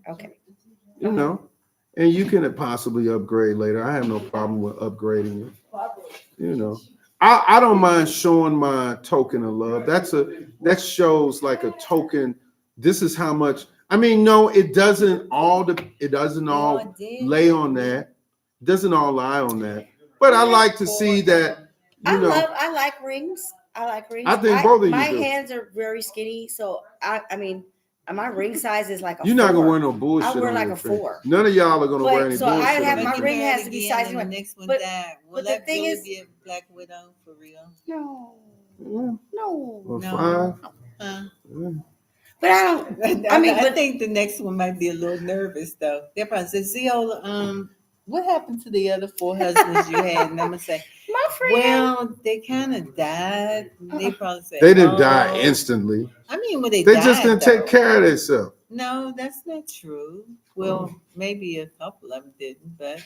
B: And you can possibly upgrade later. I have no problem with upgrading it. I don't mind showing my token of love. That shows like a token. This is how much I mean, no, it doesn't all
C: did.
B: lay on that. It doesn't all lie on that. But I like to see that, you know.
D: I like rings. I like rings.
B: I think both of you
D: my
B: do.
D: hands are very skinny, so I mean, my ring size is like a
B: You're
D: 4.
B: not gonna wear no bullshit.
D: I wear
B: on
D: like
B: your
D: a
B: finger.
D: 4.
B: None of y'all are gonna
D: But-
B: wear any
D: so I
B: bullshit.
D: have
B: on
D: my
B: your
D: ring
B: finger.
D: has to be size
C: and the
D: one.
C: next one
D: But-
C: died. Will
D: but the
C: that
D: thing
C: really
D: is-
C: be a Black Widow for real?
D: No,
B: Yeah.
D: no.
B: Or
C: No.
B: 5.
C: Huh?
B: Yeah.
D: But I don't.
C: I
D: mean,
C: I
D: but-
C: think the next one might be a little nervous though. They're probably say, Ziola, what happened to the other 4 husbands you had? And I'm gonna say,
D: My friend.
C: well, they kind of died. They probably say
B: They didn't
C: "Oh."
B: die instantly.
C: I mean, when they
B: They
C: died,
B: just didn't
C: though.
B: take care of themselves.
C: No, that's not true. Well, maybe a couple of them didn't, but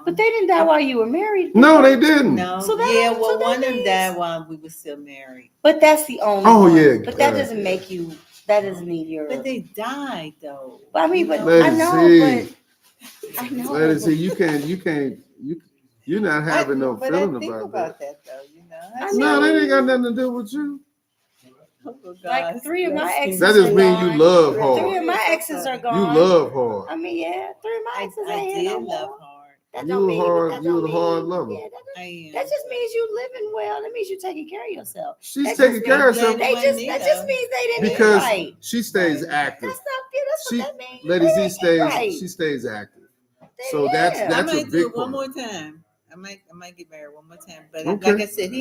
D: But they didn't die while you were married.
B: No, they didn't.
C: no.
D: So that-
C: yeah,
D: so
C: well,
D: that
C: one of them
D: means-
C: died while we were still married.
D: But that's the only.
B: Oh,
D: one.
B: yeah,
D: But that
B: God.
D: doesn't make you. That doesn't mean you're.
C: But they died though.
D: But I mean, but
B: Let
D: I
B: it
D: know,
B: see.
D: but I know.
B: Let us see. You're not having no
C: but
B: feeling
C: I think
B: about that.
C: that though.
D: I
B: No,
D: mean-
B: that ain't got nothing to do with you.
C: Oh,
D: Like,
C: God,
D: 3 of my
C: bless
D: exes
C: me.
B: That just
D: are
B: means you
D: gone.
B: love
D: 3
B: hard.
D: of my exes are gone.
B: You love hard.
D: I mean, yeah, 3 of my
C: I
D: exes ain't here
C: did
D: no
C: love
D: more.
C: hard.
D: That
B: You
D: don't
B: a
D: mean
B: hard-
D: that
B: you
D: don't
B: a hard
D: mean-
B: lover.
D: Yeah,
C: I am.
D: that just means you living well. That means you taking care of yourself.
B: She's
D: That
B: taking
D: just
B: care of
C: means
B: herself
C: that-
D: That just means they didn't eat
B: because
D: right.
B: she stays
C: Right.
B: active.
D: That's not good. That's
B: She,
D: what that means.
B: Lady
D: They
B: Z
D: didn't eat
B: stays.
D: right.
B: She stays active.
D: They
B: So
D: did.
B: that's
C: I
B: a
C: might do
B: big
C: it one
B: part.
C: more time. I might get married one more time. But
B: Okay.
C: like I said,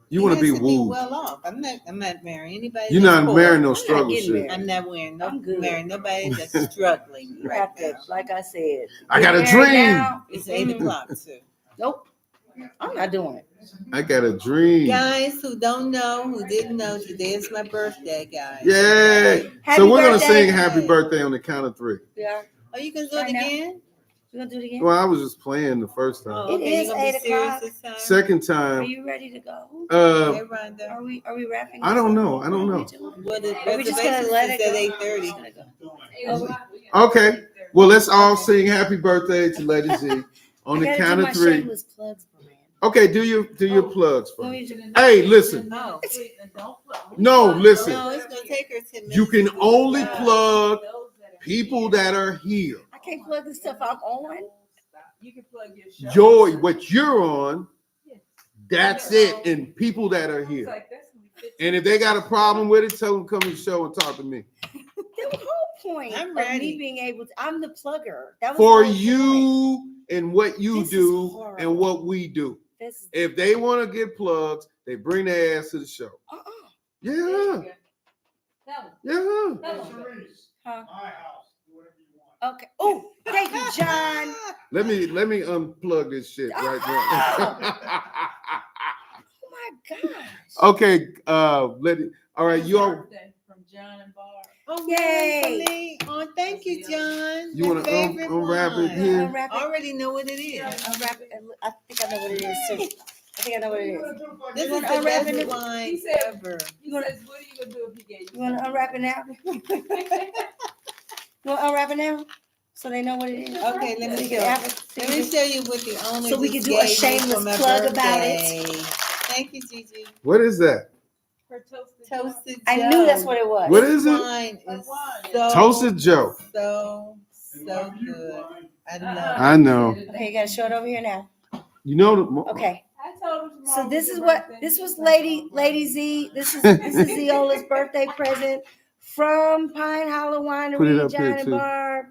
B: You want to be
C: be
B: wooed.
C: well off. I'm not marrying anybody.
B: You're
C: that's
B: not
C: poor.
B: marrying no
D: not
B: struggle
D: getting
B: shit.
D: married.
C: I'm not wearing no
D: I'm good.
C: marrying nobody that's struggling
D: You
C: right
D: have to,
C: now.
D: like I said.
B: I got a
D: get married
B: dream.
D: now.
C: It's 8:00 too.
D: Nope. I'm not doing it.
B: I got a dream.
C: Guys who don't know, who didn't know, today is my birthday, guys.
B: Yay!
D: Happy
B: So we're gonna
D: birthday.
B: sing "Happy Birthday" on the count of 3.
D: Yeah.
C: Oh, you can do it
D: Right now.
C: again?
D: You gonna do it again?
B: Well, I was just playing the first time.
C: Oh,
D: It
C: okay.
D: is
C: You gonna be
D: 8
C: serious
D: o'clock.
C: this time?
B: Second
D: Are
B: time.
D: you ready to go?
C: Hey, Rhonda.
D: Are we wrapping?
B: I don't
D: this up?
B: know. I don't know.
C: What is
D: Are we just gonna
C: reservations
D: let
C: is
D: it
C: at
D: go?
C: 8:30.
B: Okay. Well, let's all sing "Happy Birthday" to Lady Z on
D: I
B: the
D: gotta
B: count
D: do
B: of
D: my
B: 3.
D: shameless plugs, Brian.
B: Okay, do your plugs
D: Want
B: first.
D: me to-
B: Hey, listen.
C: No.
B: No, listen.
C: No, it's gonna take her 10 minutes.
B: You can
C: to do
B: only
C: that.
B: plug people that are here.
D: I can't plug the stuff I'm on.
A: You can plug your show.
B: What you're on, that's it. And people that are
A: It's
B: here.
A: like, that's gonna be 15.
B: And if they got a problem with it, tell them come to the show and talk to me.
D: The whole point
C: I'm
D: of
C: ready.
D: me being able to, I'm the plugger. That was
B: For
D: the whole point.
B: you and what you
D: This is
B: do
D: horrible.
B: and what we do.
D: This,
B: If they want to get plugs, they bring their ass to the show. Yeah. Yeah.
D: huh?
E: My house, do whatever you want.
D: Okay. Oh, thank you, John.
B: Let me unplug this shit right now.
D: Oh my gosh.
B: Okay, all right, you all
A: Birthday from John and Barb.
C: Oh,
D: Yay.
C: yay! For me. Oh, thank you, John.
B: You wanna
C: My favorite
B: unwrap it
C: one.
B: here?
D: Unwrap
C: I
D: it.
C: already know what it is.
D: Unwrap it. I think I know what it is too. I think I know what it is.
C: This is
D: wanna
C: the
D: unwrap
C: best
D: it?
C: wine
A: He said-
C: ever.
A: He says, what are you gonna do if he gave
D: You want to unwrap it now? You want to unwrap it now? So they know what it is.
C: Okay, let
D: So
C: me
D: you
C: show.
D: can have it.
C: Let me show you what the owner
D: So we
C: just
D: can do a
C: gave me
D: shameless
C: for my
D: plug about
C: birthday. Thank you, Gigi.
B: What is that?
A: her toasted
C: Toasted Joe.
D: I knew that's what it was.
B: What is it?
C: Wine is
A: Wine.
C: so
B: Toasted Joe.
C: so good. I love it.
B: I know.
D: Okay, you got to show it over here now.
B: You know the
D: Okay.
A: I told him
D: So
A: tomorrow
D: this
A: was
D: is
A: your
D: what
A: birthday.
D: this was Lady Z. This is Ziola's birthday present from Pine Hollow
B: Put it
D: Winery,
B: up
D: John
B: here,
D: and
B: too.
D: Barb.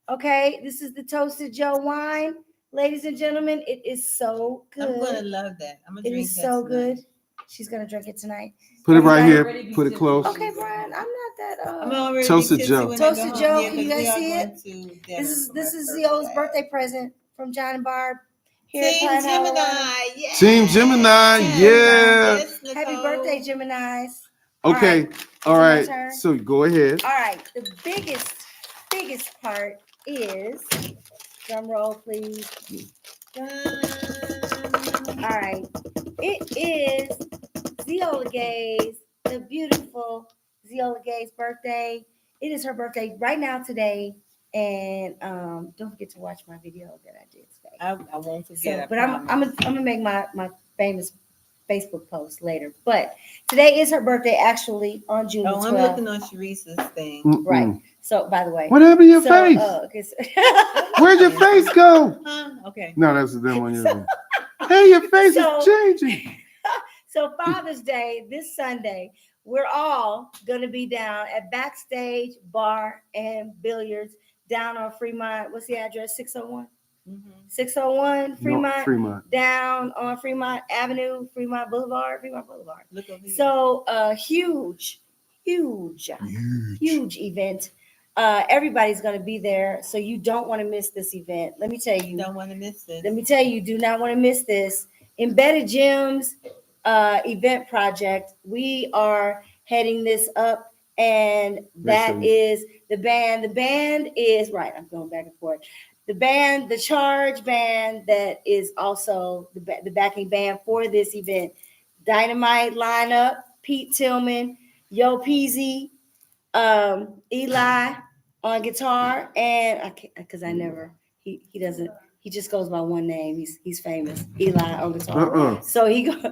D: Okay, this is the Toasted Joe wine. Ladies and gentlemen, it is so
C: I'm gonna
D: good.
C: love that. I'm gonna
D: It
C: drink
D: is
C: that
D: so
C: tonight.
D: good. She's gonna drink it tonight.
B: Put it right
A: Everybody
B: here. Put it close.
D: Okay, Brian, I'm not that
C: I'm already
B: Toasted
C: tipsy
B: Joe.
C: when I go
D: Toasted
C: home.
D: Joe,
C: Yeah,
D: can you
C: 'cause we
D: guys
C: are
D: see
C: going
D: it?
C: to dinner
D: This is
C: for
D: this
C: my
D: is Ziola's birthday present from John and Barb here
C: Team
D: at Pine Hollow Winery.
C: Gemini, yeah.
B: Team Gemini, yeah.
C: Yes,
D: Happy
C: Nicole.
D: birthday, Geminis.
B: Okay. All
D: Is it my
B: right.
D: turn?
B: So go ahead.
D: All right, the biggest part is, drum roll please. All right, it is Ziola Gay's, the beautiful Ziola Gay's birthday. It is her birthday right now today, and don't forget to watch my video that I did today.
C: I won't
D: So,
C: forget.
D: but I'm gonna make my famous Facebook post later. But today is her birthday, actually on June
C: Oh,
D: 12th.
C: I'm looking on Sharice's thing.
B: Mm-mm.
D: Right. So, by the way,
B: Whatever your
D: so,
B: face.
D: okay, so-
B: Where'd your face go?
C: Okay.
B: No, that's the them one. Hey, your face
D: So-
B: is changing.
D: So Father's Day this Sunday, we're all gonna be down at Backstage Bar and Billiards down on Fremont. What's the address? 601? 601 Fremont.
B: No, Fremont.
D: Down on Fremont Avenue, Fremont Boulevard.
C: Look over here.
D: So huge event. Everybody's gonna be there, so you don't want to miss this event. Let me tell
C: You
D: you.
C: don't want to miss this.
D: Let me tell you, do not want to miss this. Embedded Gems event project. We are heading this up, and that is the band. The band is right. I'm going back and forth. The band, the Charge band, that is also the backing band for this event. Dynamite lineup: Pete Tillman, Yo Peasy, Eli on guitar, and I can't because I never he doesn't. He just goes by one name. He's famous. Eli on guitar. So he goes.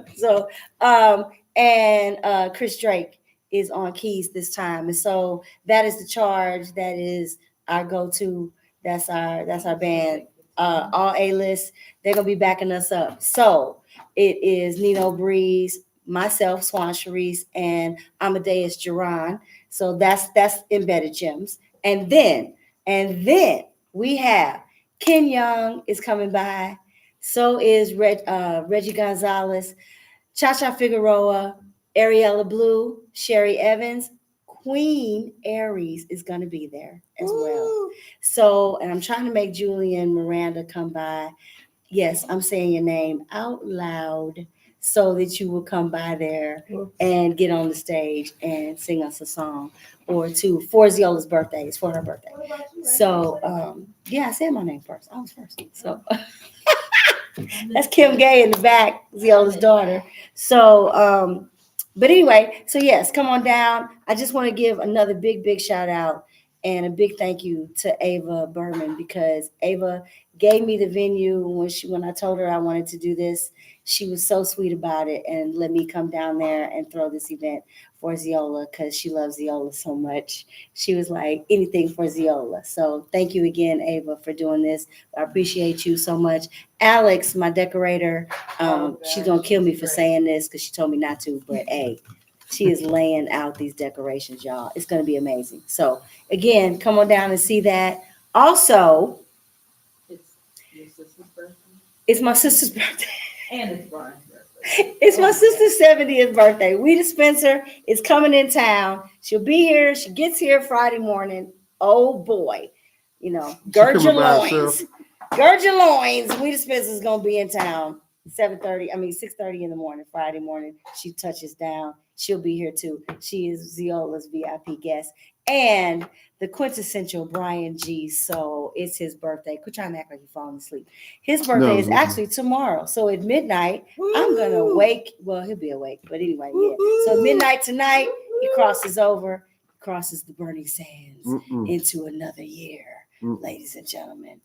D: And Chris Drake is on keys this time. And so that is the Charge. That is our go-to. That's our band. All A-list. They're gonna be backing us up. So it is Nino Breeze, myself, Swan Sharice, and Amadeus Duran. So that's Embedded Gems. And then we have Ken Young is coming by. So is Reggie Gonzalez, Cha-Cha Figueroa, Ariella Blue, Sherry Evans, Queen Aries is going to be there as well. So, and I'm trying to make Julie and Miranda come by. Yes, I'm saying your name out loud so that you will come by there and get on the stage and sing us a song or two for Ziola's birthday. It's for her birthday. So, yeah, I said my name first. I was first. So that's Kim Gay in the back, Ziola's daughter. So, but anyway, so yes, come on down. I just want to give another big shout out and a big thank you to Ava Berman, because Ava gave me the venue when I told her I wanted to do this. She was so sweet about it and let me come down there and throw this event for Ziola because she loves Ziola so much. She was like, anything for Ziola. So thank you again, Ava, for doing this. I appreciate you so much. Alex, my decorator, she's going to kill me for saying this because she told me not to, but hey, she is laying out these decorations, y'all. It's going to be amazing. So again, come on down and see that. Also,
A: It's your sister's birthday.
D: it's my sister's birthday.
A: And it's Brian's birthday.
D: It's my sister's 70th birthday. Weta Spencer is coming in town. She'll be here. She gets here Friday morning. Oh boy. You know, gird your loins. Gird your loins. Weta Spencer's gonna be in town 6:30 in the morning, Friday morning. She touches down. She'll be here too. She is Ziola's VIP guest. And the quintessential Brian G. So it's his birthday. Quit trying to act like you're falling asleep. His birthday is actually tomorrow. So at midnight, I'm gonna wake. Well, he'll be awake, but anyway, yeah. So at midnight tonight, he crosses over, crosses the burning sands into another year, ladies and gentlemen.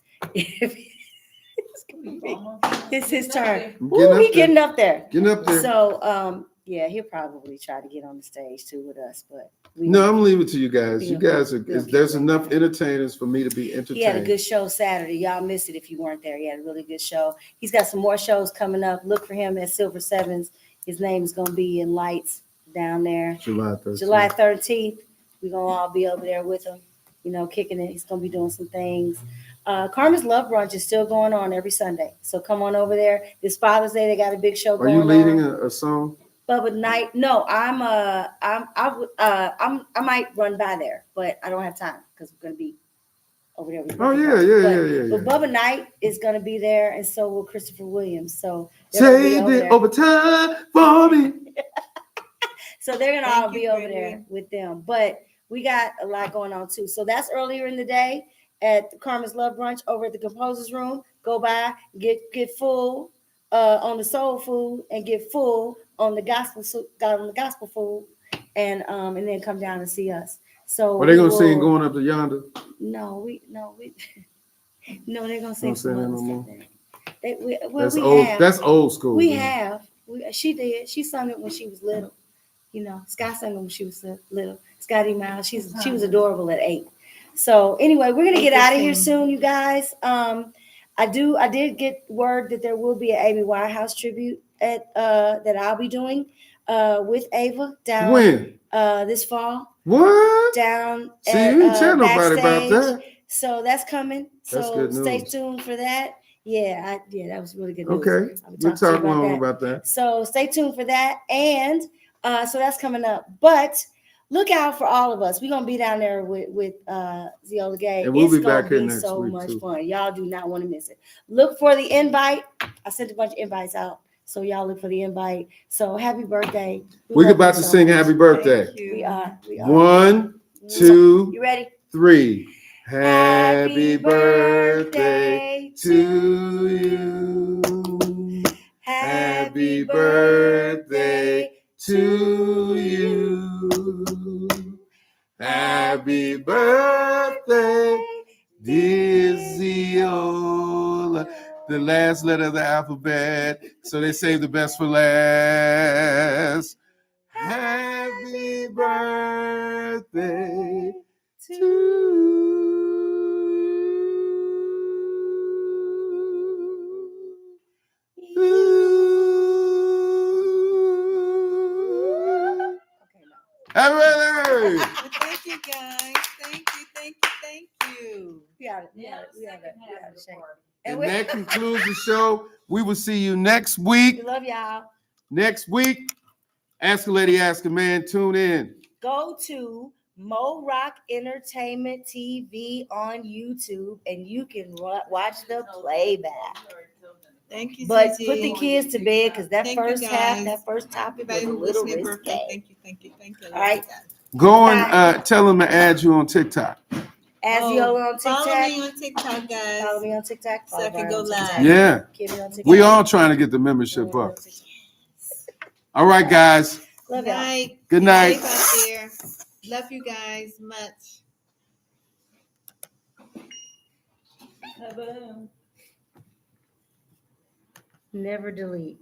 D: It's his turn. He's getting up there.
B: Getting up there.
D: So yeah, he'll probably try to get on the stage too with us, but
B: no, I'm leaving it to you guys. You guys are. There's enough entertainers for me to be entertained.
D: He had a good show Saturday. Y'all missed it if you weren't there. He had a really good show. He's got some more shows coming up. Look for him at Silver Sevens. His name is gonna be in lights down there.
B: July 13th.
D: July 13th. We're gonna all be over there with him. You know, kicking it. He's gonna be doing some things. Karma's Love Brunch is still going on every Sunday. So come on over there. This Father's Day, they got a big show going on.
B: Are you leading a song?
D: Bubba Night. No, I might run by there, but I don't have time because we're gonna be over there. With
B: Yeah.
D: But Bubba Knight is gonna be there, and so will Christopher Williams. So
B: save it over time for me.
D: So they're gonna all be over there with them. But we got a lot going on too. So that's earlier in the day at the Karma's Love Brunch over at the Composer's Room. Go by, get full on the soul food, and get full on the gospel food, and then come down and see us. So
B: are they gonna sing "Going Up to Yonder"?
D: No, they're gonna sing some other stuff.
B: That's old school.
D: She did. She sung it when she was little. You know, Scott sang it when she was little. Scotty Miles. She was adorable at 8. So anyway, we're gonna get out of here
C: Interesting.
D: soon, you guys. I did get word that there will be an Amy Winehouse tribute at that I'll be doing with Ava down
B: When?
D: this fall
B: What?
D: down
B: See,
D: at
B: you didn't tell nobody about
D: backstage.
B: that.
D: So that's coming.
B: That's
D: So
B: good
D: stay
B: news.
D: tuned for that. Yeah, that was really good news.
B: Okay.
D: I'll be
B: We'll
D: talking to you
B: talk more
D: that.
B: about that.
D: So stay tuned for that. And so that's coming up. But look out for all of us. We're gonna be down there with Ziola Gay.
B: And we'll
D: It's
B: be
D: gonna
B: back here
D: be
B: next
D: so
B: week,
D: much
B: too.
D: fun. Y'all do not want to miss it. Look for the invite. I sent a bunch of invites out. So y'all look for the invite. So happy birthday.
B: We're
D: love
B: about
D: you
B: to
D: so
B: sing
D: much.
B: happy birthday.
C: Thank you.
D: We are.
B: 1, 2,
D: You ready?
B: 3. Happy birthday to you. Happy birthday to you. Happy birthday, dear Ziola. The last letter of the alphabet, so they save the best for last. Happy birthday to you. Happy birthday!
C: Thank you, guys. Thank you.
D: We gotta shake.
B: And that concludes the show. We will see you next week.
D: We love y'all.
B: Next week, Ask a Lady, Ask a Man. Tune in.
D: Go to Moroc Entertainment TV on YouTube and you can watch the playback.
C: Thank you,
D: But
C: Gigi.
D: put the kids to bed because that
C: Thank you,
D: first half,
C: guys.
D: that first topic was
C: Everybody
D: a
C: who
D: little
C: listened, birthday.
D: risque.
C: Thank you.
D: All right.
B: Go and tell them to add you on TikTok.
D: As Yola on
C: Follow
D: TikTok.
C: me on TikTok, guys.
D: Follow me on TikTok.
C: So I can
D: Follow
C: go
D: Brian on TikTok.
C: live.
B: Yeah.
D: Keep me on TikTok.
B: We all trying to get the membership
D: Follow me on
B: up.
D: TikTok.
B: All right, guys.
D: Love
C: Good
D: y'all.
C: night.
B: Good
C: Be
B: night.
C: safe out there. Love you guys much.
D: Never delete.